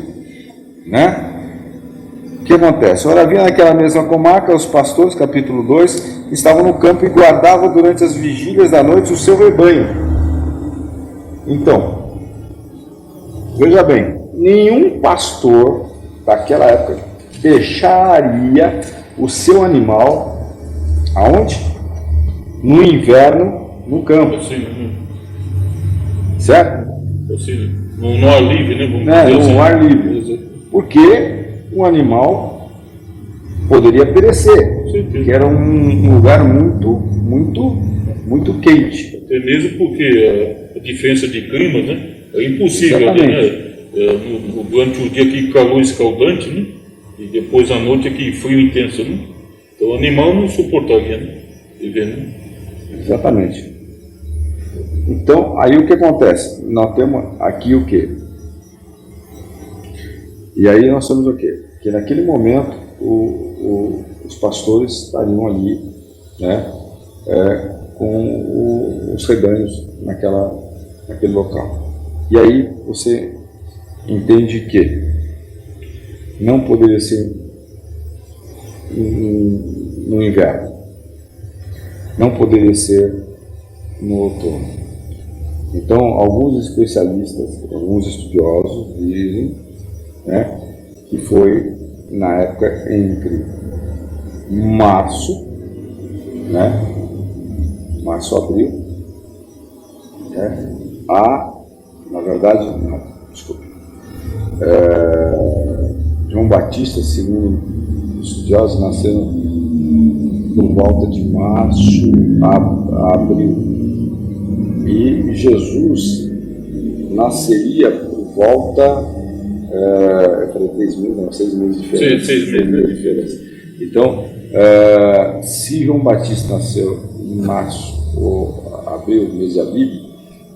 né? O que acontece? Ora, havia naquela mesma comarca os pastores, capítulo 2, que estavam no campo e guardavam durante as vigílias da noite o seu rebanho. Então, veja bem, nenhum pastor daquela época deixaria o seu animal aonde? No inverno, no campo.
Assim,
certo?
Assim, no ar livre, né? Vamos dizer
No
assim.
ar livre. Porque o animal poderia perecer. Que era um lugar muito muito quente.
Até mesmo porque a diferença de clima, né? É impossível ali, né? Durante o dia aqui calor escaldante, né? E depois à noite aqui frio intenso, né? Então o animal não suportaria, né? Viver, né?
Exatamente. Então, aí o que acontece? Nós temos aqui o quê? E aí nós temos o quê? Que naquele momento os pastores estariam ali, né? Com os rebanhos naquele local. E aí você entende que não poderia ser no inverno, não poderia ser no outono. Então, alguns especialistas, alguns estudiosos dizem, né, que foi na época entre março, né, março-abril, né, na verdade, não, desculpe, João Batista, segundo estudiosos, nasceram por volta de março a abril. E Jesus nasceria por volta, eu falei 3 meses, não, 6 meses de diferença.
6 meses de diferença.
Então, se João Batista nasceu em março ou abril, mês de Abib,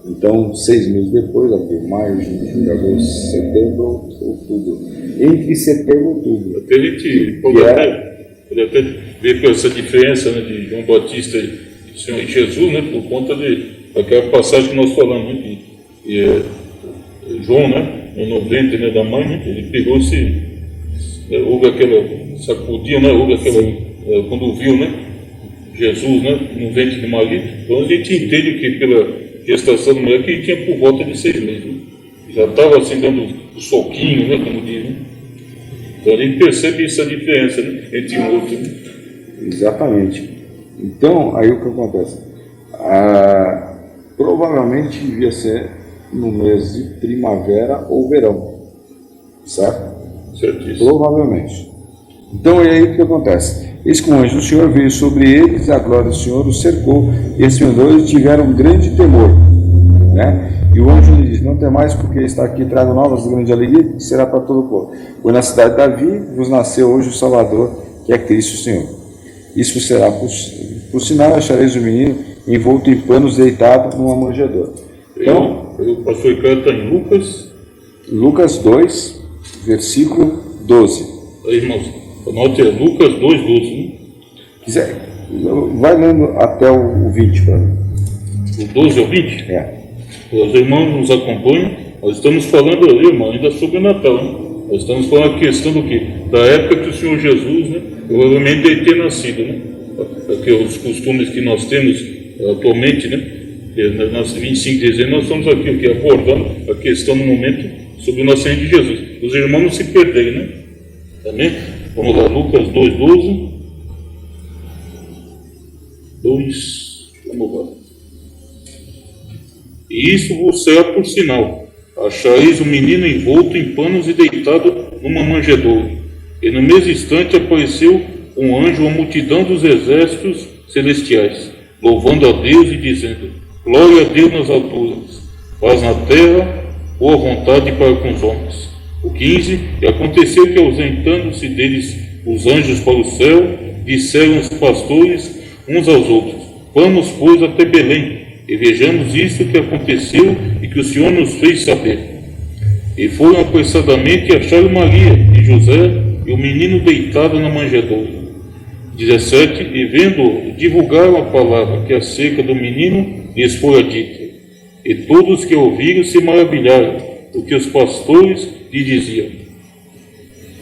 então 6 meses depois, abril, maio, junho, julho, agosto, setembro, outubro. Entre setembro e outubro.
Até a gente pode até ver com essa diferença, né, de João Batista e Senhor Jesus, né, por conta daquela passagem que nós falamos, né, João, né, no ventre, né, da mãe, né, ele pegou-se, houve aquela sacudia, né, houve aquela, quando viu, né, Jesus, né, no ventre de Maria. Então a gente entende que pela gestação da mulher que ele tinha por volta de 6 meses, né? Já estava assim dando o soquinho, né, como diz, né? Então a gente percebe essa diferença, né, entre um outro. Né?
Exatamente. Então, aí o que acontece? Provavelmente devia ser no mês de primavera ou verão, certo?
Certíssimo.
Provavelmente. Então, e aí o que acontece? Eis que o anjo do Senhor veio sobre eles, a glória do Senhor os cercou, e esses vendedores tiveram um grande temor, né? E o anjo lhe diz: não temais, porque está aqui, trago novas de grande alegria, que será para todo o povo. Pois na cidade de Davi vos nasceu hoje o Salvador, que é Cristo o Senhor. Isso será por sinal, achareis o menino envolto em panos, deitado numa manjedoura. Então,
o pastor Ricardo está em
Lucas 2, versículo 12.
Aí, irmãos, anote Lucas 2:12, né?
Quiser, vai lendo até o 20 para mim.
O 12 ao 20?
É.
Os irmãos nos acompanham. Nós estamos falando ali, irmão, ainda sobre o Natal, né? Nós estamos falando a questão do quê? Da época que o Senhor Jesus, né, provavelmente deve ter nascido, né? Porque os costumes que nós temos atualmente, né? Nas 25 de dezembro, nós estamos aqui abordando a questão no momento sobre o nascimento de Jesus. Os irmãos não se perderem, né? Amém? Vamos lá, Lucas 2:12. Vamos lá. E isso vos será por sinal: achareis o menino envolto em panos e deitado numa manjedoura. E no mesmo instante apareceu um anjo, a multidão dos exércitos celestiais, louvando a Deus e dizendo: glória a Deus nas alturas, paz na terra, boa vontade para com os homens. O 15, e aconteceu que, ausentando-se deles os anjos para o céu, disseram os pastores uns aos outros: vamos, pois, até Belém, e vejamos isto que aconteceu e que o Senhor nos fez saber. E foram apressadamente e acharam Maria e José e o menino deitado na manjedoura. 17, e vendo, divulgaram a palavra que acerca do menino lhes fora dita. E todos que ouviram se maravilharam do que os pastores lhe diziam.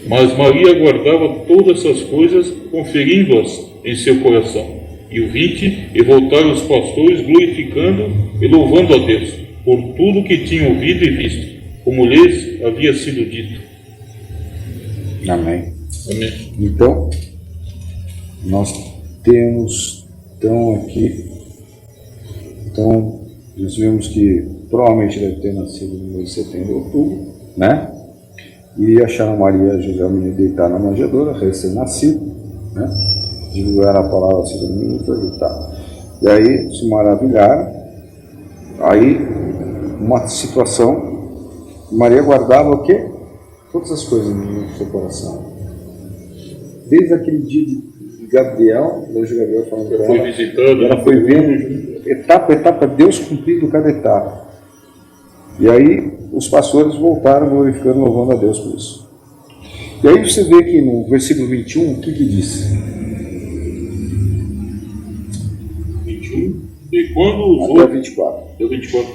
Mas Maria guardava todas essas coisas, conferindo-as em seu coração. E o 20, e voltaram os pastores, glorificando e louvando a Deus, por tudo que tinham ouvido e visto, como lhes havia sido dito.
Amém.
Amém.
Então, nós temos, então, aqui, então, nós vemos que provavelmente deve ter nascido no mês de setembro, outubro, né? E acharam Maria e José, o menino deitado na manjedoura, recém-nascido, né? Divulgaram a palavra assim do menino, foi deitar. E aí se maravilharam. Aí, uma situação, Maria guardava o quê? Todas as coisas no seu coração. Desde aquele dia de Gabriel, o anjo Gabriel falando para
Foi
ela,
visitando,
ela foi vendo etapa a etapa, Deus cumprindo cada etapa. E aí os pastores voltaram glorificando, louvando a Deus por isso. E aí você vê que no versículo 21, o que diz?
21. E quando os
Até
outros...
24.
Até 24.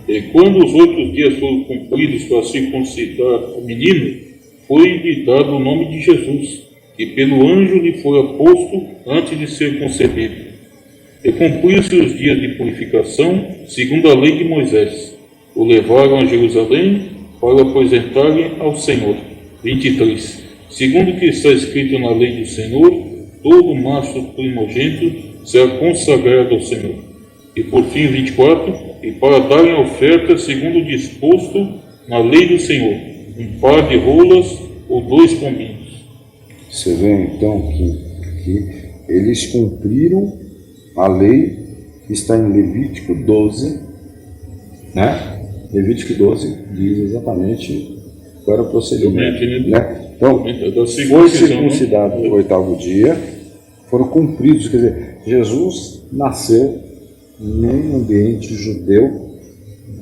E quando os outros dias foram cumpridos para circuncidar o menino, foi-lhe dado o nome de Jesus, que pelo anjo lhe foi posto antes de ser concebido. E cumpriu-se os dias de purificação, segundo a lei de Moisés. O levaram a Jerusalém para o apresentarem ao Senhor. 23. Segundo o que está escrito na lei do Senhor, todo macho primogênito será consagrado ao Senhor. E por fim, 24, e para darem oferta segundo o disposto na lei do Senhor, um par de rolas ou 2 pombinhos.
Você vê então que eles cumpriram a lei que está em Levítico 12, né? Levítico 12 diz exatamente qual era o procedimento, né? Então, foi circuncidado no 8º dia, foram cumpridos, quer dizer, Jesus nasceu num ambiente judeu,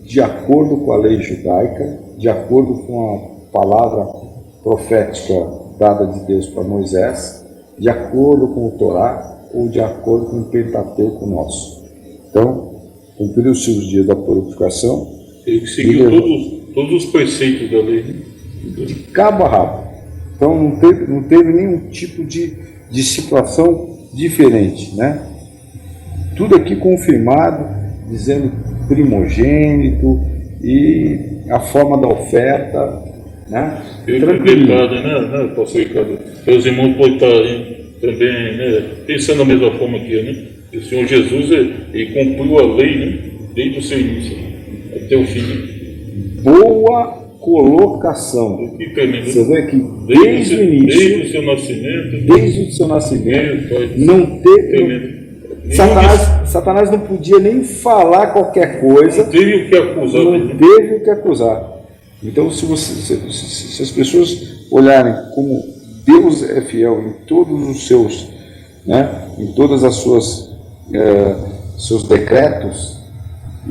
de acordo com a lei judaica, de acordo com a palavra profética dada de Deus para Moisés, de acordo com o Torá ou de acordo com o Pentateuco nosso. Então, cumpriu-se os dias da purificação.
Ele seguiu todos os preceitos da lei.
De cabo a rabo. Então, não teve nenhum tipo de situação diferente, né? Tudo aqui confirmado, dizendo primogênito e a forma da oferta, né?
Detalhe, né, pastor Ricardo? Os irmãos podem estar também, né, pensando da mesma forma que eu, né? O Senhor Jesus, ele cumpriu a lei, né, desde o seu início até o fim.
Boa colocação.
Que tremendo.
Você vê que desde o início,
desde o seu nascimento,
não teve. Satanás não podia nem falar qualquer coisa.
Não teve o que acusar.
Não teve o que acusar. Então, se as pessoas olharem como Deus é fiel em todos os seus, né, em todas as suas seus decretos,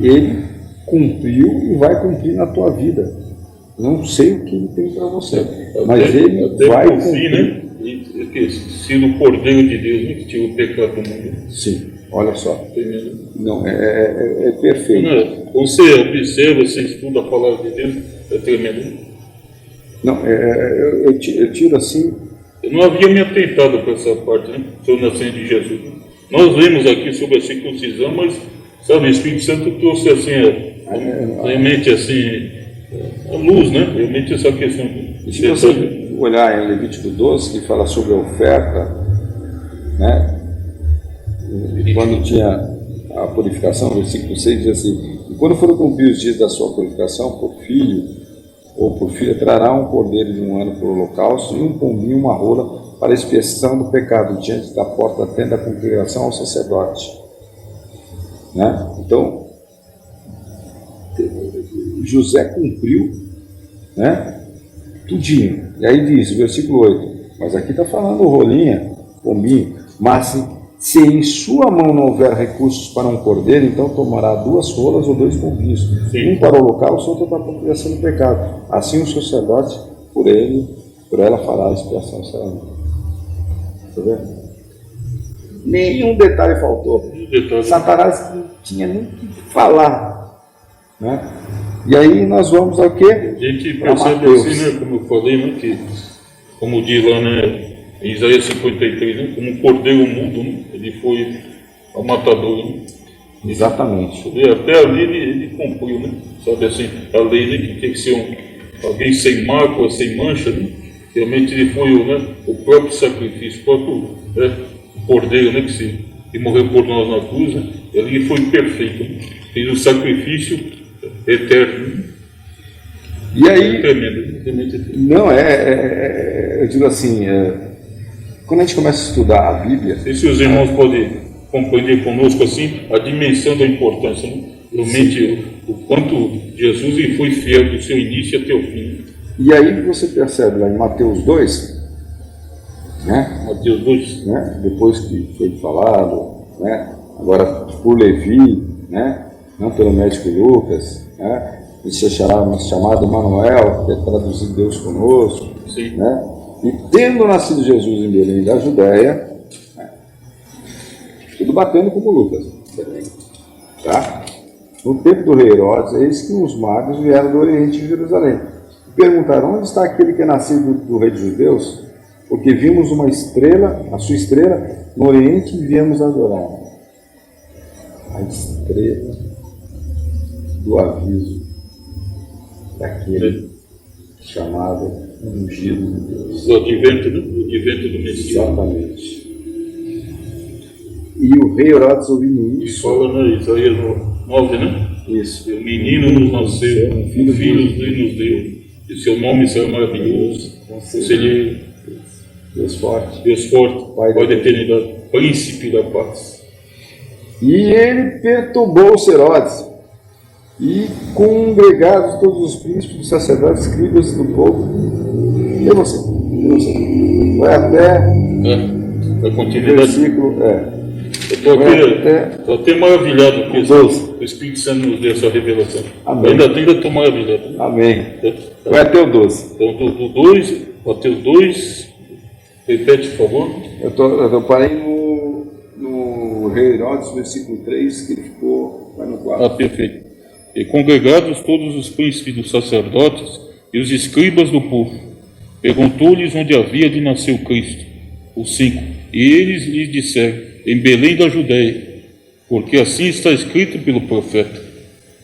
Ele cumpriu e vai cumprir na tua vida. Não sei o que Ele tem para você, mas Ele vai cumprir.
Né? Sendo o Cordeiro de Deus, né, que tira o pecado do mundo.
Sim, olha só.
Tremendo.
Não, é perfeito.
Não, você observa, você estuda a palavra de Deus, é tremendo.
Não, eu tiro assim.
Eu não havia me atentado para essa parte, né, sobre o nascimento de Jesus. Nós lemos aqui sobre a circuncisão, mas, sabe, o Espírito Santo trouxe assim, realmente assim, a luz, né? Realmente essa questão.
Se você olhar em Levítico 12, que fala sobre a oferta, né? Quando tinha a purificação, versículo 6 diz assim: e quando foram cumpridos os dias da sua purificação, por filho ou por filha, trará um cordeiro de 1 ano para o holocausto e um pombinho, uma rola, para a expiação do pecado, diante da porta da tenda da congregação ao sacerdote. Né? Então, José cumpriu, né, tudinho. E aí diz, versículo 8, mas aqui está falando rolinha, pombinho, mas se em sua mão não houver recursos para um cordeiro, então tomará 2 rolas ou 2 pombinhos, um para o holocausto, outro para a propiciação do pecado. Assim o sacerdote, por ela fará a expiação. Está vendo? Nenhum detalhe faltou. Satanás não tinha nem que falar, né? E aí nós vamos ao quê?
A gente percebe assim, né, como eu falei, né, que, como diz lá, né, em Isaías 53, né, como um cordeiro mudo, né, ele foi ao matador. Né?
Exatamente.
Até ali ele cumpriu, né? Sabe assim, a lei, né, que tem que ser alguém sem mácula, sem mancha, né? Realmente ele foi o próprio sacrifício, o próprio cordeiro, né, que morreu por nós na cruz, né? Ele foi perfeito, né? Fez o sacrifício eterno.
E aí,
tremendo.
Não, eu digo assim, quando a gente começa a estudar a Bíblia...
E se os irmãos podem compreender conosco assim a dimensão da importância, né? Realmente o quanto Jesus ele foi fiel do seu início até o fim.
E aí você percebe lá em Mateus 2, né?
Mateus 2.
Né? Depois que foi falado, né? Agora por Levi, né? Não pelo médico Lucas, né? Ele se chamado Manuel, que é traduzido Deus conosco.
Sim.
Né? E tendo nascido Jesus em Belém da Judéia, né? Tudo batendo como Lucas, Belém, tá? No tempo do rei Herodes, eis que os magos vieram do Oriente de Jerusalém e perguntaram: onde está aquele que é nascido do rei dos judeus? Porque vimos uma estrela, a sua estrela, no Oriente e viemos adorar. A estrela do aviso daquele chamado ungido de Deus.
O advento, né? O advento do Messias.
Exatamente. E o rei Herodes, ouvindo isso,
Fala na Isaías 9, né?
isso,
O menino nos nasceu, um filho nos deu, e seu nome será maravilhoso, conselheiro,
Deus forte.
Deus forte, Pai da eternidade, príncipe da paz.
E ele perturbou os Herodes, e congregados todos os príncipes, dos sacerdotes, escribas do povo. E você? Vai até
A
o
continuidade.
versículo.
Eu estou até maravilhado com isso.
12.
O Espírito Santo nos deu essa revelação.
Amém.
Ainda estou maravilhado.
Amém. Vai até o 12.
Então, do 2, Mateus 2, repete, por favor.
Eu parei no rei Herodes, versículo 3, que ele ficou. Vai no 4.
Perfeito. E congregados todos os príncipes dos sacerdotes e os escribas do povo, perguntou-lhes onde havia de nascer o Cristo. O 5. E eles lhes disseram: em Belém da Judéia, porque assim está escrito pelo profeta: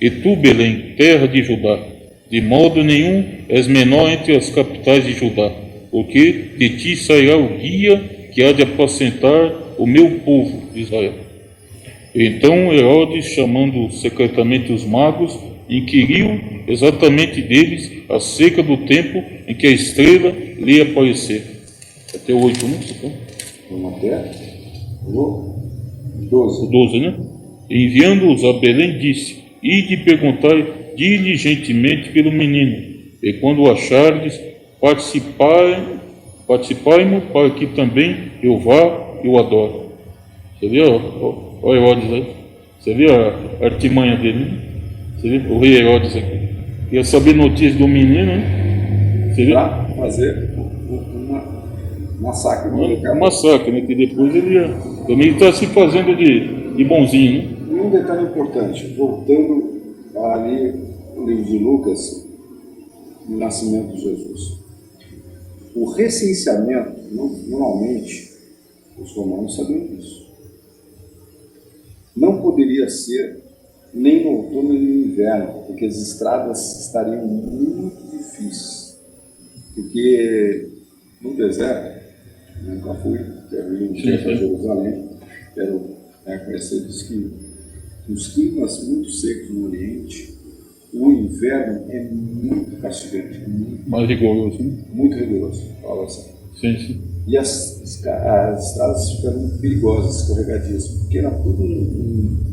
e tu, Belém, terra de Judá, de modo nenhum és menor entre as capitais de Judá, porque de ti sairá o guia que há de apacentar o meu povo, Israel. Então Herodes, chamando secretamente os magos, inquiriu exatamente deles acerca do tempo em que a estrela lhe apareceu. Até o 8, né?
Vamos até o 12.
12, né? Enviando-os a Belém, disse: ide perguntar diligentemente pelo menino, e quando o achardes, participai-mo para que também eu vá e o adore. Você vê, o Herodes aí? Você vê a artimanha dele, né? Você vê o rei Herodes aqui? Queria saber notícias do menino, né? Você vê?
Para fazer um massacre no
Um massacre, né? Que depois ele está se fazendo de bonzinho, né?
E um detalhe importante, voltando ali no livro de Lucas, no nascimento de Jesus. O recenseamento, normalmente, os romanos sabiam disso. Não poderia ser nem no outono nem no inverno, porque as estradas estariam muito difíceis. Porque no deserto, nunca fui, quero ir um dia para Jerusalém, quero conhecer, diz que nos climas muito secos no Oriente, o inverno é muito castigante,
Mais rigoroso, né?
muito rigoroso, fala assim.
Sim.
E as estradas ficaram muito perigosas, escorregadias, porque era tudo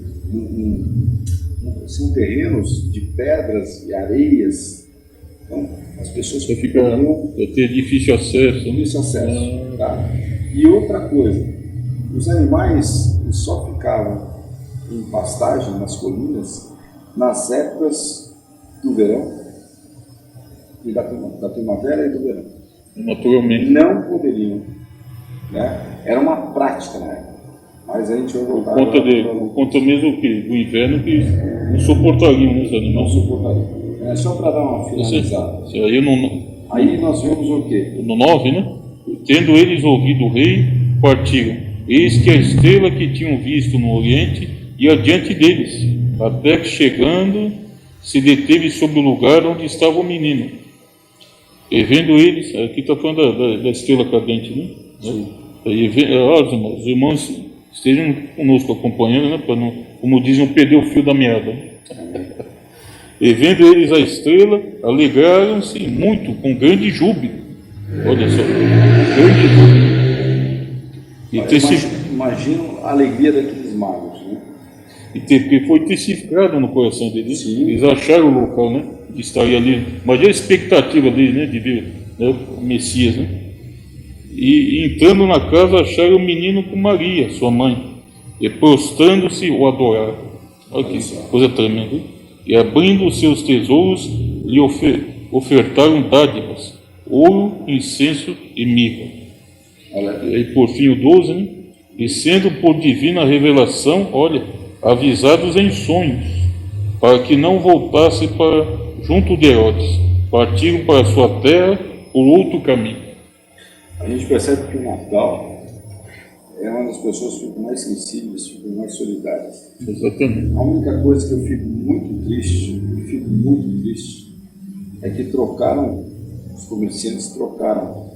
são terrenos de pedras e areias. Então, as pessoas
ficam ter difícil acesso.
Difícil acesso. Tá? E outra coisa, os animais eles só ficavam em pastagem nas colinas nas épocas do verão e da primavera e do verão.
Naturalmente.
Não poderiam, né? Era uma prática, né? Mas a gente vai voltar.
Por conta mesmo que do inverno que não suportariam os animais.
Não suportariam. É só para dar uma finalizada.
Aí
nós vemos o quê?
No 9, né? Tendo eles ouvido o rei, partiram. Eis que a estrela que tinham visto no Oriente ia adiante deles, até que chegando se deteve sobre o lugar onde estava o menino. E vendo eles, aqui está falando da estrela cadente, né? Os irmãos estejam conosco acompanhando, né? Para não, como dizem, não perder o fio da meada. E vendo eles a estrela, alegraram-se muito, com grande júbilo. Olha só, grande júbilo.
Imagina a alegria daqueles Reis Magos, né?
E porque foi testificado no coração deles.
Sim.
Eles acharam o local, né? De estar ali. Mas a expectativa deles, né? De ver, né, o Messias, né? E entrando na casa, acharam o menino com Maria, sua mãe. E prostrando-se, o adoraram. Olha que coisa tremenda. Hein? E abrindo os seus tesouros, lhe ofertaram dádivas, ouro, incenso e mirra.
Olha,
E aí, por fim, o 12, né? E sendo por divina revelação, olha, avisados em sonhos, para que não voltassem para junto de Herodes, partiram para sua terra por outro caminho.
a gente percebe que o Natal é uma das pessoas que ficam mais sensíveis, ficam mais solidárias.
Exatamente.
A única coisa que eu fico muito triste, é que trocaram, os comerciantes trocaram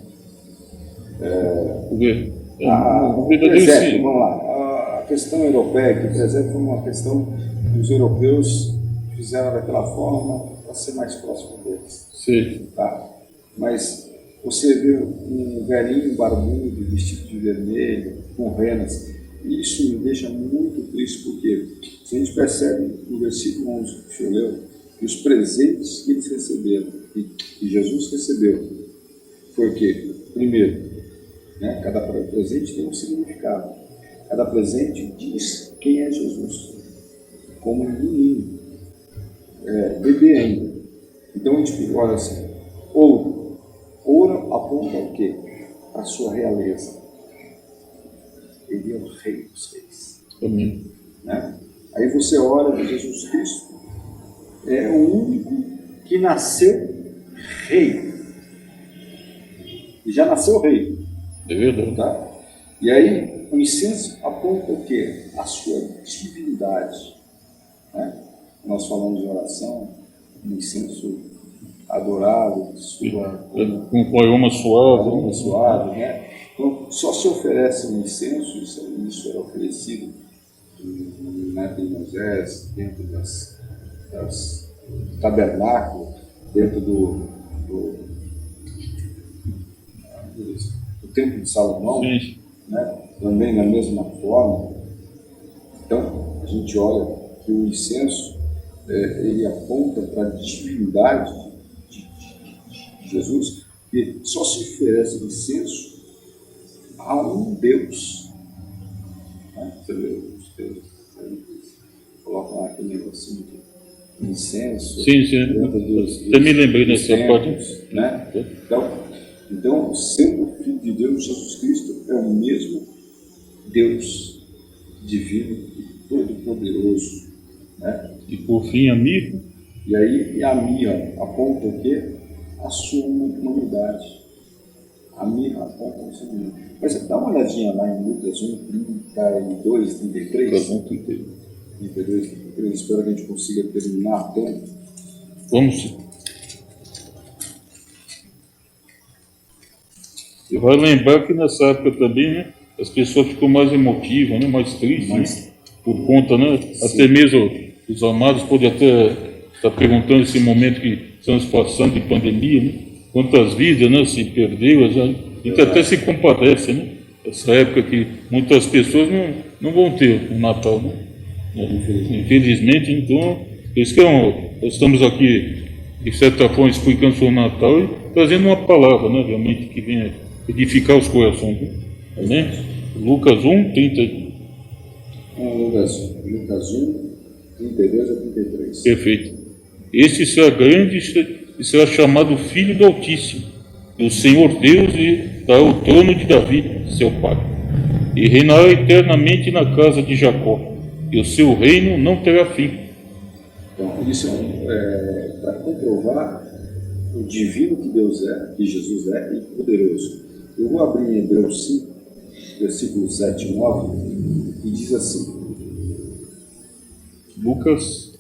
O
o
verdadeiro
presépio,
sim.
vamos lá, a questão europeia, que o presépio foi uma questão que os europeus fizeram daquela forma para ser mais próximo deles.
Sim.
Tá? Mas você vê um velhinho barbudo, vestido de vermelho, com renas, e isso me deixa muito triste, porque a gente percebe no versículo 11 que o senhor leu, que os presentes que eles receberam, que Jesus recebeu, foi o quê? Primeiro, né, cada presente tem um significado. Cada presente diz quem é Jesus, como um menino, bebê ainda. Então a gente olha assim, ouro aponta o quê? A sua realeza. Ele é o rei dos reis.
Amém.
Né? Aí você olha de Jesus Cristo, é o único que nasceu rei. E já nasceu rei.
É verdade.
Tá? E aí o incenso aponta o quê? A sua divindade. Né? Nós falamos de oração, um incenso adorável,
Com aroma suave.
aroma suave, né? Então, só se oferece um incenso, isso era oferecido na época de Moisés, dentro das tabernáculos, dentro do templo de Salomão,
Sim.
né? Também da mesma forma. Então, a gente olha que o incenso, ele aponta para a divindade de Jesus, que só se oferece incenso a um Deus. Né? Você vê os deuses, colocam lá aquele negocinho de incenso.
Sim. Eu me lembrei dessa
templos,
parte.
né? Então, sendo o Filho de Deus, Jesus Cristo é o mesmo Deus divino e todo-poderoso. Né?
E por fim, a mirra.
E aí a mirra aponta o quê? A sua humanidade. A mirra aponta a sua humanidade. Mas dá uma olhadinha lá em Lucas 1, 32, 33. 32, 33. Espero que a gente consiga terminar a tempo.
Vamos. E vai lembrar que nessa época também, né, as pessoas ficam mais emotivas, né, mais tristes, né, por conta, né, até mesmo os amados podem até estar perguntando esse momento que estamos passando de pandemia, né, quantas vidas, né, se perderam, já, a gente até se compadece, né, essa época que muitas pessoas não vão ter um Natal, né, infelizmente. Então, por isso que nós estamos aqui, de certa forma, explicando sobre o Natal e trazendo uma palavra, né, realmente, que venha edificar os corações. Né? Lucas 1, 30.
Lucas 1, 32 a 33.
Perfeito. Este será grande e será chamado Filho do Altíssimo. E o Senhor Deus lhe dará o trono de Davi, seu pai. E reinará eternamente na casa de Jacó. E o seu reino não terá fim.
Então, isso é para comprovar o divino que Deus é, que Jesus é, e poderoso. Eu vou abrir em Hebreus 5, versículos 7 e 9, e diz assim.
Lucas.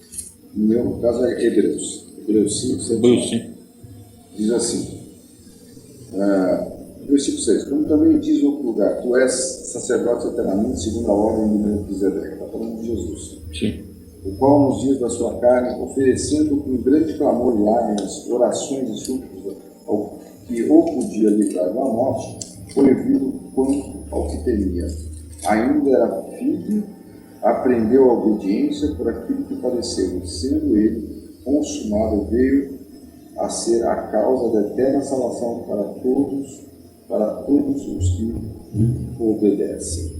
No meu caso é Hebreus 5, 7 e 9. Diz assim, versículo 6, como também diz no outro lugar, tu és sacerdote eternamente segundo a ordem de Melquisedeque. Está falando de Jesus.
Sim.
O qual nos dias da sua carne, oferecendo com grande clamor e lágrimas, orações e súplicas ao que ou podia livrar da morte, foi vivo quanto ao que temia. Ainda era filho aprendeu a obediência por aquilo que pareceu, e sendo ele consumado, veio a ser a causa da eterna salvação para todos os que obedecem.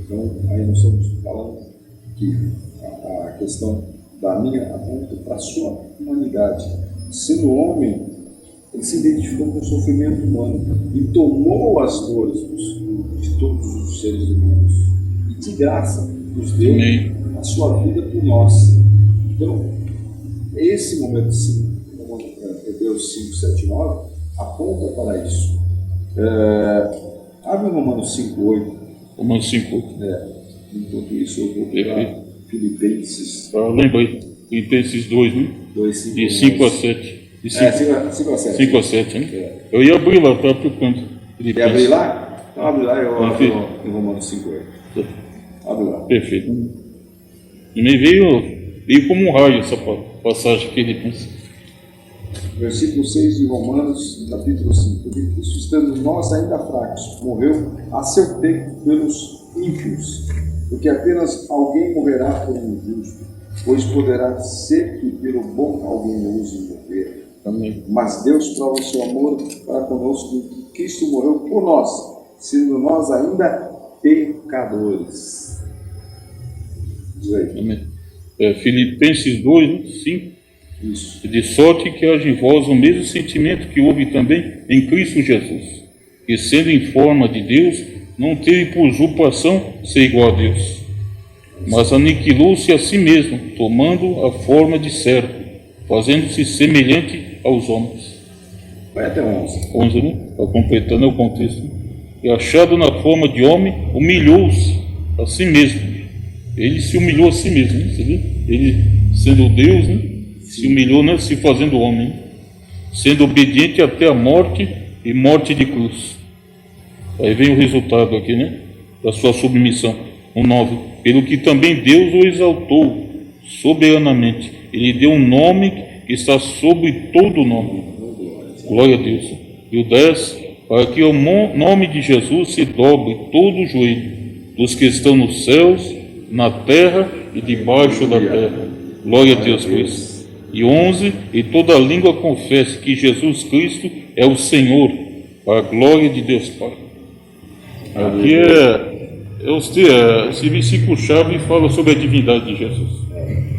Então, aí nós estamos falando que a questão da minha aponta para a sua humanidade. Sendo homem, ele se identificou com o sofrimento humano e tomou as dores de todos os seres humanos. E de graça nos deu a sua vida por nós. Então, esse momento, sim, Hebreus 5, 7, 9, aponta para isso. Abre Romanos 5, 8.
Romanos 5, 8.
Enquanto isso, eu vou para Filipenses.
Lembrei, Filipenses 2, né?
2, 5,
de 5 a 7. De 5
a 7.
5 a 7, né? Eu ia abrir lá, estava procurando.
Quer abrir lá? Então abre lá, eu abro em Romanos 5, 8. Abre lá.
Perfeito. E me veio como um raio essa passagem que ele pensa.
Versículo 6 de Romanos, capítulo 5. Porque Cristo, estando nós ainda fracos, morreu a seu tempo pelos ímpios, porque apenas alguém morrerá por um justo, pois poderá ser que pelo bom alguém ouse morrer.
Amém.
Mas Deus prova o seu amor para conosco, que Cristo morreu por nós, sendo nós ainda pecadores. Diz aí.
Amém. Filipenses 2, né? 5.
Isso.
De sorte que haja em vós o mesmo sentimento que houve também em Cristo Jesus, que sendo em forma de Deus, não teve por usurpação ser igual a Deus, mas aniquilou-se a si mesmo, tomando a forma de servo, fazendo-se semelhante aos homens.
Vai até 11.
11, né? Para completando o contexto. E achado na forma de homem, humilhou-se a si mesmo. Ele se humilhou a si mesmo, né? Você vê? Ele, sendo Deus, né? Se humilhou, né? Se fazendo homem, sendo obediente até a morte e morte de cruz. Aí vem o resultado aqui, né? Da sua submissão. O 9. Pelo que também Deus o exaltou soberanamente. Ele deu um nome que está sobre todo nome. Glória a Deus. E o 10. Para que ao nome de Jesus se dobre todo o joelho dos que estão nos céus, na terra e debaixo da terra. Glória a Deus por isso. E 11. E toda língua confesse que Jesus Cristo é o Senhor, para a glória de Deus Pai. Aqui esse versículo-chave fala sobre a divindade de Jesus.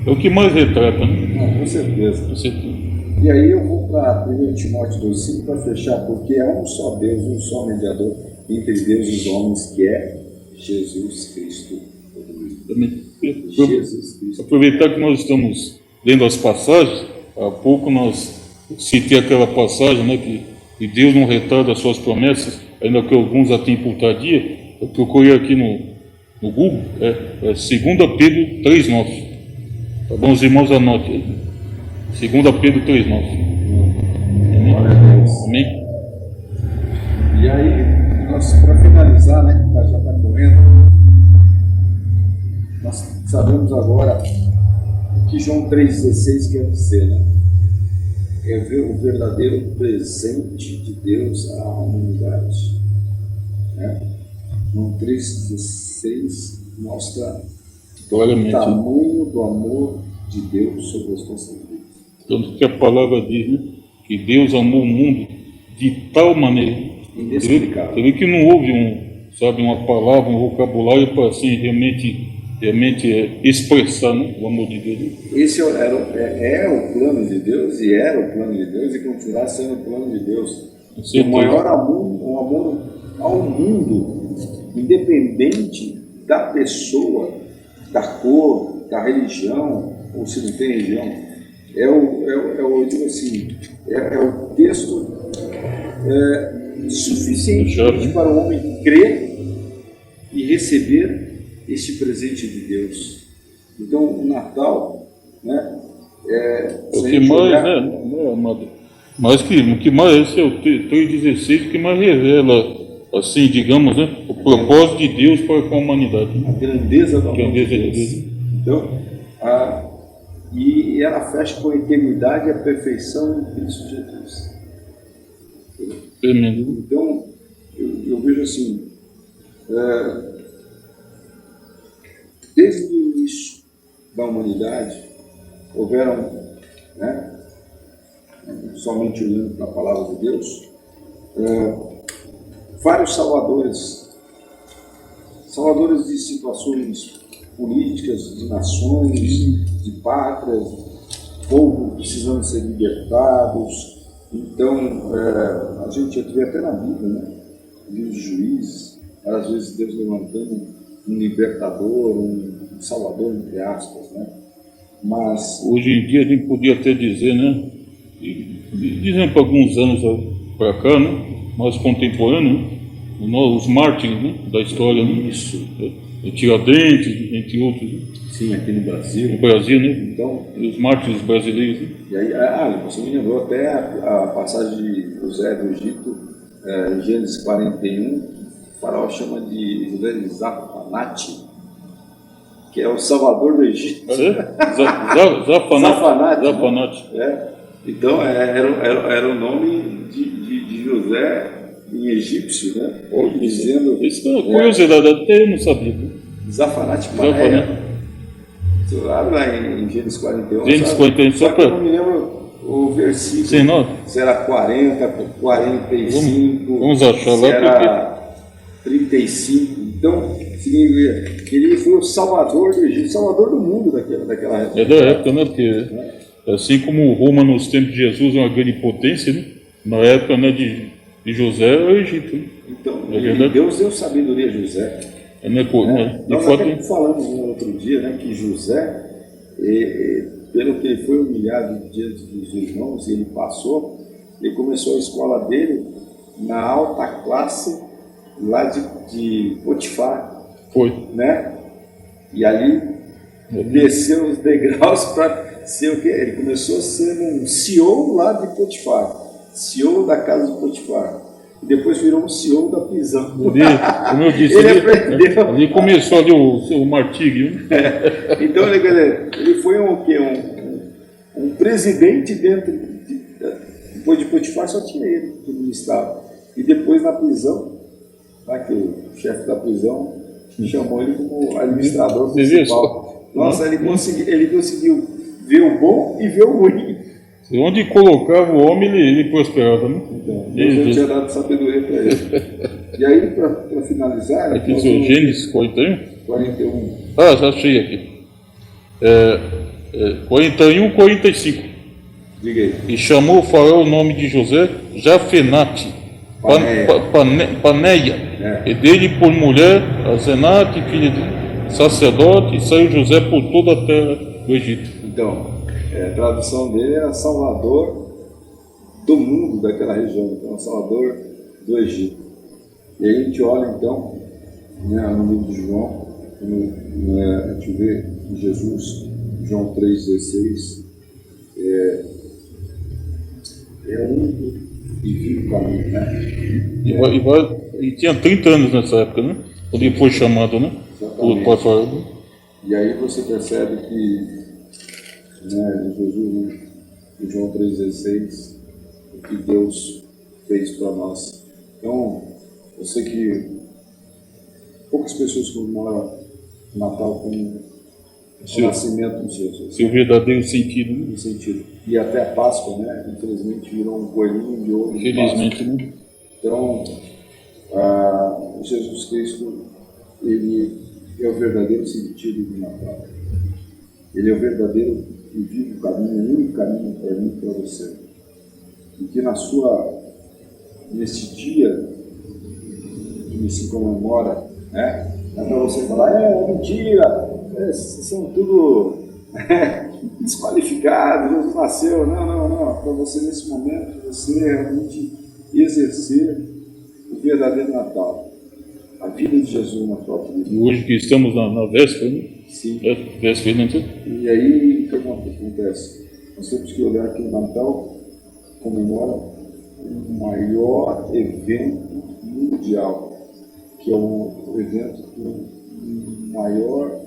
É o que mais retrata, né?
Não, com certeza.
Com certeza.
E aí eu vou para 1 Timóteo 2,5 para fechar, porque há um só Deus, um só mediador entre Deus e os homens, que é Jesus Cristo. Jesus Cristo.
Aproveitar que nós estamos lendo as passagens, há pouco nós citei aquela passagem, né, que Deus não retarda as suas promessas, ainda que alguns a tenham por tardia. Eu procurei aqui no Google, 2 Pedro 3,9. Tá bom, os irmãos anotem aí. 2 Pedro 3,9.
Glória a Deus.
Amém?
E aí, para finalizar, né, que já está correndo, nós sabemos agora o que João 3,16 quer dizer, né? É ver o verdadeiro presente de Deus à humanidade. Né? João 3,16 mostra o tamanho do amor de Deus sobre as nossas vidas.
Tanto que a palavra diz, né, que Deus amou o mundo de tal maneira.
Inexplicável.
Você vê que não houve uma palavra, um vocabulário para assim realmente expressar, né, o amor de Deus.
Esse é o plano de Deus, e era o plano de Deus, e continuará sendo o plano de Deus. O maior amor ao mundo, independente da pessoa, da cor, da religião, ou se não tem religião. Eu digo assim, é o texto suficiente para o homem crer e receber este presente de Deus. Então, o Natal, né,
o que mais, né, amado? Mas o que mais, esse é o 3,16, que mais revela, assim, digamos, né, o propósito de Deus para com a humanidade.
A grandeza da
de Deus.
Então, e ela fecha com a eternidade e a perfeição em Cristo Jesus.
Tremendo.
Então, eu vejo assim, desde o início da humanidade, houveram, né, somente olhando para a palavra de Deus, vários salvadores de situações políticas, de nações, de pátrias, povo precisando ser libertados. Então, a gente vê até na Bíblia, né? Livros de Juízes, às vezes Deus levantando um libertador, um salvador, entre aspas, né? Mas
hoje em dia a gente podia até dizer, né? Dizendo para alguns anos para cá, né? Mais contemporâneo, os mártires, né? Da história, né?
isso,
Tiradentes, entre outros, né?
sim, aqui no Brasil.
No Brasil, né?
Então,
Os mártires brasileiros, né?
e aí, você me lembrou até a passagem de José do Egito, em Gênesis 41, o faraó chama de José de Zafanate, que é o salvador do Egito.
Zafanate.
Então, era o nome de José em egípcio, né? Dizendo,
isso é uma curiosidade, até eu não sabia.
Zafanate Paneia. Lá em Gênesis 41.
Gênesis 41,
só que eu não me lembro o versículo.
Sim, não.
Se era 40, 45,
vamos achar
se
lá
era 35. Então, significa que ele foi o salvador do Egito, salvador do mundo daquela época.
É da época, né? Porque assim como Roma nos tempos de Jesus é uma grande potência, né? Na época, né, de José é o Egito. Né?
Então,
É
Deus deu sabedoria a José. Nós até falamos no outro dia, né, que José, pelo que ele foi humilhado diante dos irmãos e ele passou, ele começou a escola dele na alta classe lá de Potifar.
Foi.
Né? E ali desceu os degraus para ser o quê? Ele começou a ser um CEO lá de Potifar, CEO da casa de Potifar. E depois virou um CEO da prisão.
Como eu disse, ele começou ali o martírio.
Então, ele foi um presidente dentro depois de Potifar, só tinha ele que administrava. E depois na prisão, lá que o chefe da prisão chamou ele como administrador principal. Nossa, ele conseguiu ver o bom e ver o ruim.
Onde colocava o homem, ele prosperava, né?
Então, Deus tinha dado sabedoria para ele. E aí, para finalizar...
Aqui são Gênesis 41?
41.
Ah, já achei aqui. 41, 45.
Diga aí.
E chamou o faraó o nome de José Jafenate, Paneia, e dele por mulher Azenate, filha de sacerdote, e saiu José por toda a terra do Egito.
Então, a tradução dele era Salvador do mundo daquela região, então Salvador do Egito. E aí a gente olha então, né, no livro de João, a gente vê Jesus, João 3,16, é o único e vivo caminho, né?
E tinha 30 anos nessa época, né? Quando ele foi chamado, né? Por faraó.
E aí você percebe que, né, Jesus, em João 3,16, o que Deus fez para nós. Então, eu sei que poucas pessoas comemoram o Natal com o nascimento de Jesus.
Seu verdadeiro sentido, né?
No sentido. E até a Páscoa, né? Infelizmente virou um coelhinho de ouro.
Infelizmente, né?
Então, Jesus Cristo, ele é o verdadeiro sentido do Natal. Ele é o verdadeiro e vivo caminho, o único caminho para mim e para você. E que nesse dia que se comemora, né? Não é para você falar, mentira, vocês são tudo desqualificados, Jesus nasceu. Não. Para você nesse momento, você realmente exercer o verdadeiro Natal. A vida de Jesus na sua vida.
E hoje que estamos na véspera, né?
Sim.
Véspera, né?
E aí, o que acontece? Nós temos que olhar que o Natal comemora o maior evento mundial, que é o evento do maior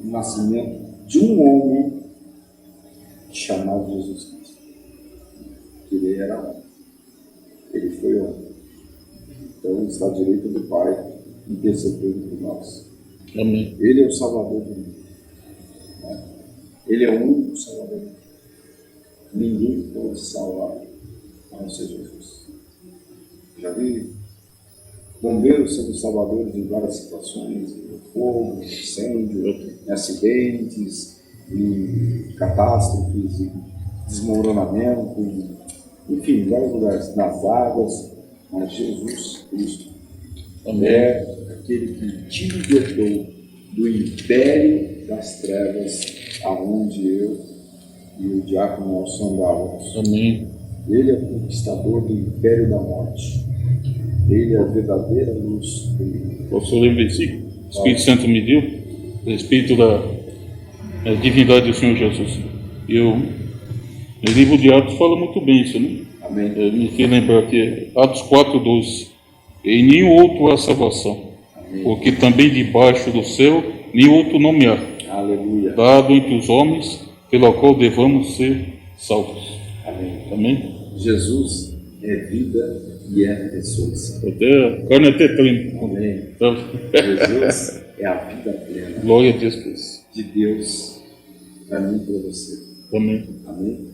nascimento de um homem chamado Jesus Cristo. Ele era homem. Ele foi homem. Então ele está à direita do Pai, intercedendo por nós.
Amém.
Ele é o Salvador do mundo. Né? Ele é o único Salvador do mundo. Ninguém pode salvar a não ser Jesus. Já vi bombeiros sendo salvadores em várias situações, em fogo, em incêndio, em acidentes, em catástrofes, em desmoronamento, enfim, em vários lugares, nas águas. Mas Jesus Cristo é aquele que te libertou do império das trevas, aonde eu e o diácono Nelson andávamos.
Amém.
Ele é o conquistador do império da morte. Ele é a verdadeira luz do mundo.
Pastor, lembra versículo? O Espírito Santo me deu a respeito da divindade do Senhor Jesus. No livro de Atos fala muito bem isso, né?
Amém.
Me quer lembrar que Atos 4:12. Em nenhum outro há salvação,
Amém.
porque também debaixo do céu nenhum outro nome há,
Aleluia.
dado entre os homens, pelo qual devamos ser salvos.
Amém.
Amém?
Jesus é vida e é ressurreição.
A carne até treme.
Amém.
Então,
Jesus é a vida plena
glória a Deus por isso.
de Deus para mim e para você.
Amém.
Amém?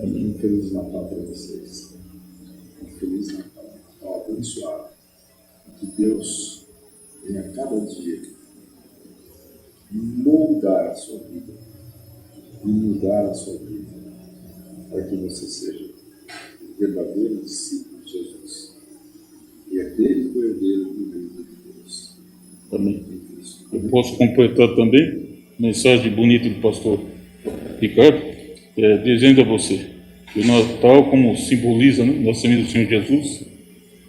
Amém.
Um Feliz Natal para vocês. Um Feliz Natal. Natal abençoado. Que Deus venha a cada dia moldar a sua vida e mudar a sua vida para que você seja o verdadeiro discípulo de Jesus e aquele herdeiro do reino de Deus.
Amém.
Em Cristo.
Eu posso completar também mensagem bonita do pastor Ricardo, dizendo a você que o Natal, como simboliza, né, o nascimento do Senhor Jesus,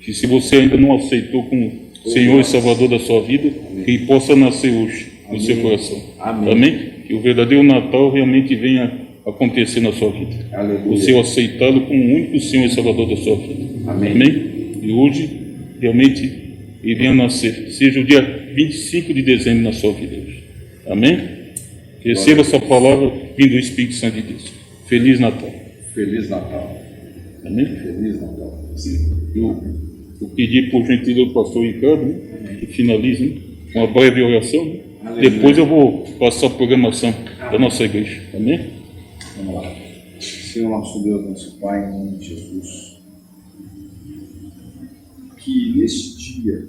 que se você ainda não aceitou como Senhor e Salvador da sua vida, que ele possa nascer hoje no seu coração.
Amém.
Amém? Que o verdadeiro Natal realmente venha acontecer na sua vida.
Aleluia.
Você aceitá-lo como o único Senhor e Salvador da sua vida.
Amém.
Amém? E hoje, realmente, ele venha nascer. Seja o dia 25 de dezembro na sua vida hoje. Amém? Receba essa palavra vindo do Espírito Santo de Deus. Feliz Natal.
Feliz Natal.
Amém?
Feliz Natal.
Eu pedi por gentileza do pastor Ricardo, né, que finalize, né, com uma breve oração. Né? Depois eu vou passar a programação da nossa igreja. Amém?
Vamos lá. Senhor nosso Deus, nosso Pai, em nome de Jesus, que neste dia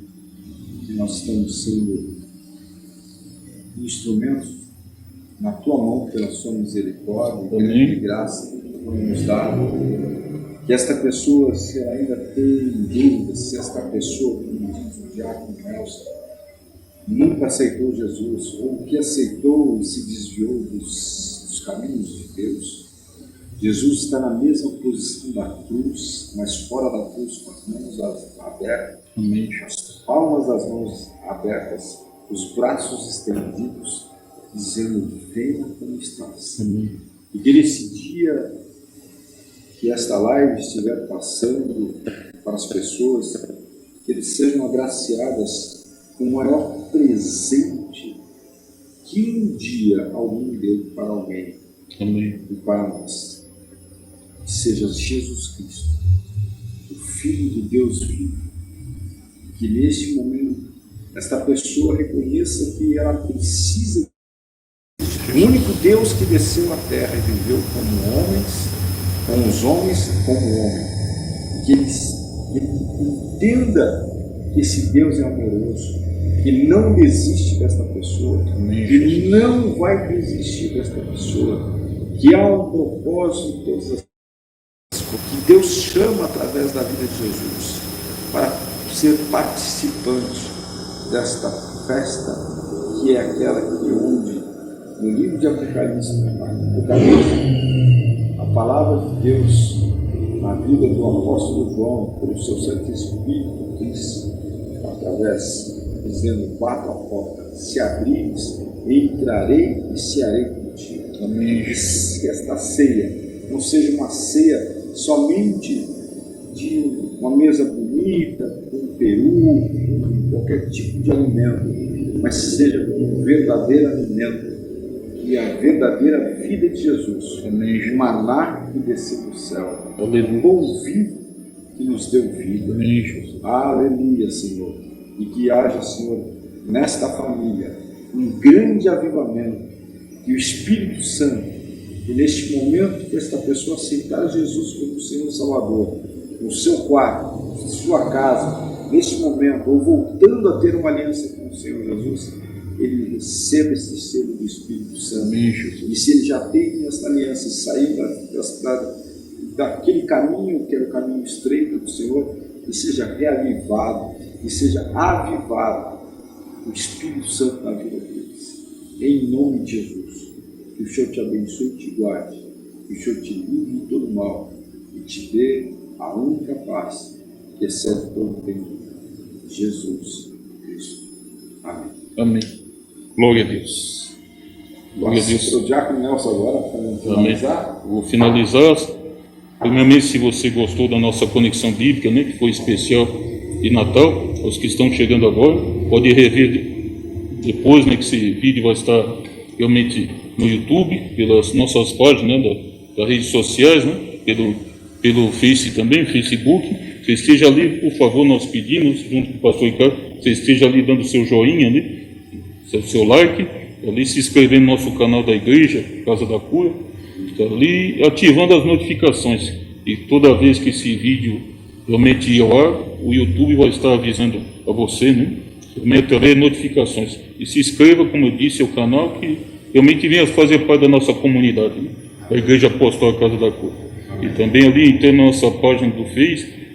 que nós estamos sendo instrumentos na Tua mão pela Sua misericórdia e
Amém.
de graça que Tu nos dá, que esta pessoa, se ela ainda tem dúvidas, se esta pessoa, como diz o diácono Nelson, nunca aceitou Jesus, ou que aceitou e se desviou dos caminhos de Deus, Jesus está na mesma posição da cruz, mas fora da cruz, com as mãos abertas,
Amém.
as palmas das mãos abertas, os braços estendidos, dizendo: venha como estás.
Amém.
E que nesse dia que esta live estiver passando para as pessoas, que eles sejam agraciadas com o maior presente que um dia alguém deu para alguém
Amém.
e para nós. Que seja Jesus Cristo, o Filho de Deus vivo. Que neste momento esta pessoa reconheça que ela precisa do único Deus que desceu à terra e viveu como homens, com os homens como homem. Que ele entenda que esse Deus é amoroso, que não desiste desta pessoa, que não vai desistir desta pessoa, que há um propósito em todas as que Deus chama através da vida de Jesus para ser participante desta festa, que é aquela que onde no livro de Apocalipse, a palavra de Deus na vida do apóstolo João, pelo seu Santo Espírito, diz, através, dizendo: bata a porta, se abrires, entrarei e cearei contigo. Amém. Que esta ceia não seja uma ceia somente de uma mesa bonita, com peru, com qualquer tipo de alimento, mas seja um verdadeiro alimento, e a verdadeira vida de Jesus. Amém. O maná que desceu do céu.
Aleluia.
O pão vivo que nos deu vida.
Amém, Jesus.
Aleluia, Senhor. E que haja, Senhor, nesta família, um grande avivamento, que o Espírito Santo, e neste momento que esta pessoa aceitar Jesus como Senhor e Salvador, no seu quarto, na sua casa, neste momento, ou voltando a ter uma aliança com o Senhor Jesus, ele receba esse selo do Espírito Santo. E se ele já tem essa aliança e saiu daquele caminho, que era o caminho estreito do Senhor, e seja reavivado, e seja avivado o Espírito Santo na vida deles. Em nome de Jesus. Que o Senhor te abençoe e te guarde. Que o Senhor te livre de todo mal e te dê a única paz que excede todo o entendimento. Jesus Cristo. Amém.
Amém. Glória a Deus. Glória a Deus.
O Diácono Nelson agora, para finalizar.
Vou finalizar. Primeiramente, se você gostou da nossa conexão bíblica, né, que foi especial de Natal, os que estão chegando agora, pode rever depois, né, que esse vídeo vai estar realmente no YouTube, pelas nossas páginas, né, das redes sociais, né, pelo Face também, Facebook. Você esteja ali, por favor, nós pedimos, junto com o pastor Ricardo, você esteja ali dando seu joinha, né, seu like, ali se inscrever no nosso canal da igreja, Casa da Cura, está ali ativando as notificações. E toda vez que esse vídeo realmente ir ao ar, o YouTube vai estar avisando a você, né, através de notificações. E se inscreva, como eu disse, ao canal, que realmente venha fazer parte da nossa comunidade, né, da Igreja Apostólica Casa da Cura. E também ali tem nossa página do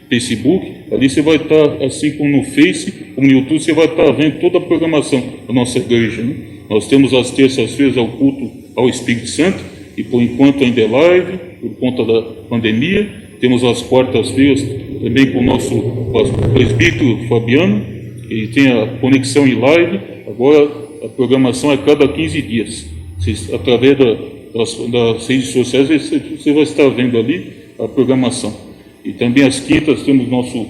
Facebook, ali você vai estar, assim como no Face, como no YouTube, você vai estar vendo toda a programação da nossa igreja, né? Nós temos as terças-feiras ao culto ao Espírito Santo, e por enquanto ainda é live, por conta da pandemia. Temos as quartas-feiras também com o nosso presbítero Fabiano, ele tem a conexão em live. Agora a programação é cada 15 dias. Através das redes sociais você vai estar vendo ali a programação. E também às quintas temos nosso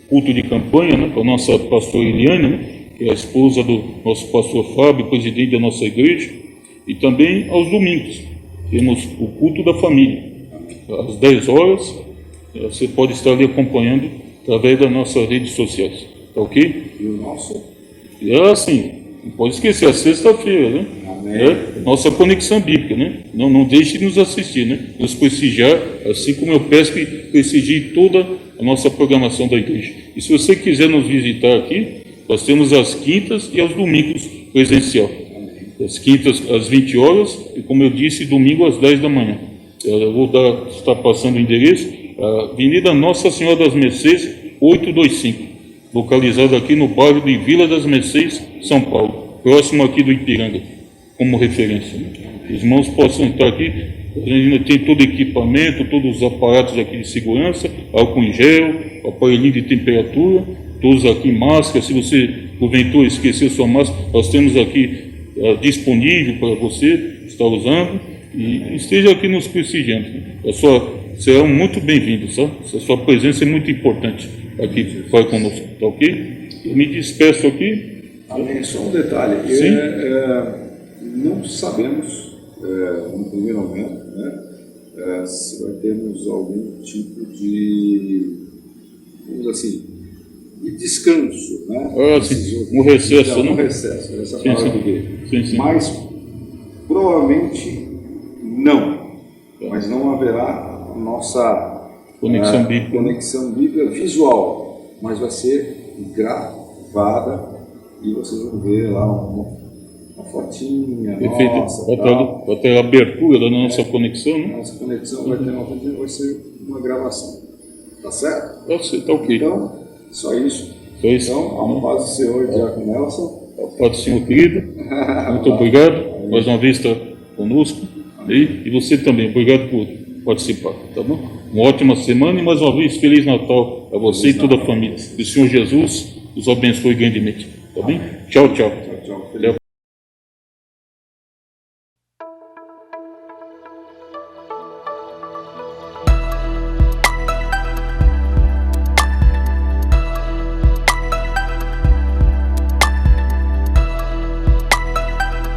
culto de campanha, né, com a nossa pastora Eliane, né, que é a esposa do nosso pastor Fábio, presidente da nossa igreja. E também aos domingos temos o culto da família, às 10 horas. Você pode estar ali acompanhando através das nossas redes sociais, tá ok?
E o nosso?
É assim, não pode esquecer, a sexta-feira, né? É nossa conexão bíblica, né? Não deixe de nos assistir, né? Nos prestigiar, assim como eu peço que prestigie toda a nossa programação da igreja. E se você quiser nos visitar aqui, nós temos às quintas e aos domingos presencial. As quintas às 20 horas e, como eu disse, domingo às 10 da manhã. Eu vou estar passando o endereço, a Avenida Nossa Senhora das Mercês, 825, localizado aqui no bairro de Vila das Mercês, São Paulo, próximo aqui do Ipiranga, como referência. Os irmãos possam estar aqui, a gente ainda tem todo o equipamento, todos os aparatos aqui de segurança, álcool em gel, aparelhinho de temperatura, todos aqui, máscara. Se você, porventura, esqueceu sua máscara, nós temos aqui disponível para você estar usando, e esteja aqui nos prestigiando. Serão muito bem-vindos, tá? A sua presença é muito importante aqui para conosco, tá ok? Eu me despeço aqui.
Amém. Só um detalhe.
Sim.
Não sabemos, no primeiro momento, né, se vai termos algum tipo de, vamos assim, de descanso, né?
Sim. Um recesso, né?
Um recesso, essa
Sim,
palavra
sim.
do grego.
Sim.
Mas provavelmente não. Mas não haverá a nossa conexão bíblica visual, mas vai ser gravada e vocês vão ver lá uma fotinha.
Perfeito.
Nossa.
Vai ter a abertura da nossa conexão, né?
Nossa conexão vai ter uma fotinha, vai ser uma gravação. Tá certo?
Tá ok.
Então, só isso. Então, a paz do Senhor, Diácono Nelson.
A paz do Senhor, querido. Muito obrigado. Mais uma vez está conosco. E você também. Obrigado por participar. Tá bom? Uma ótima semana e mais uma vez, Feliz Natal a você e toda a família. Que o Senhor Jesus os abençoe grandemente. Tá bem? Tchau.
Tchau.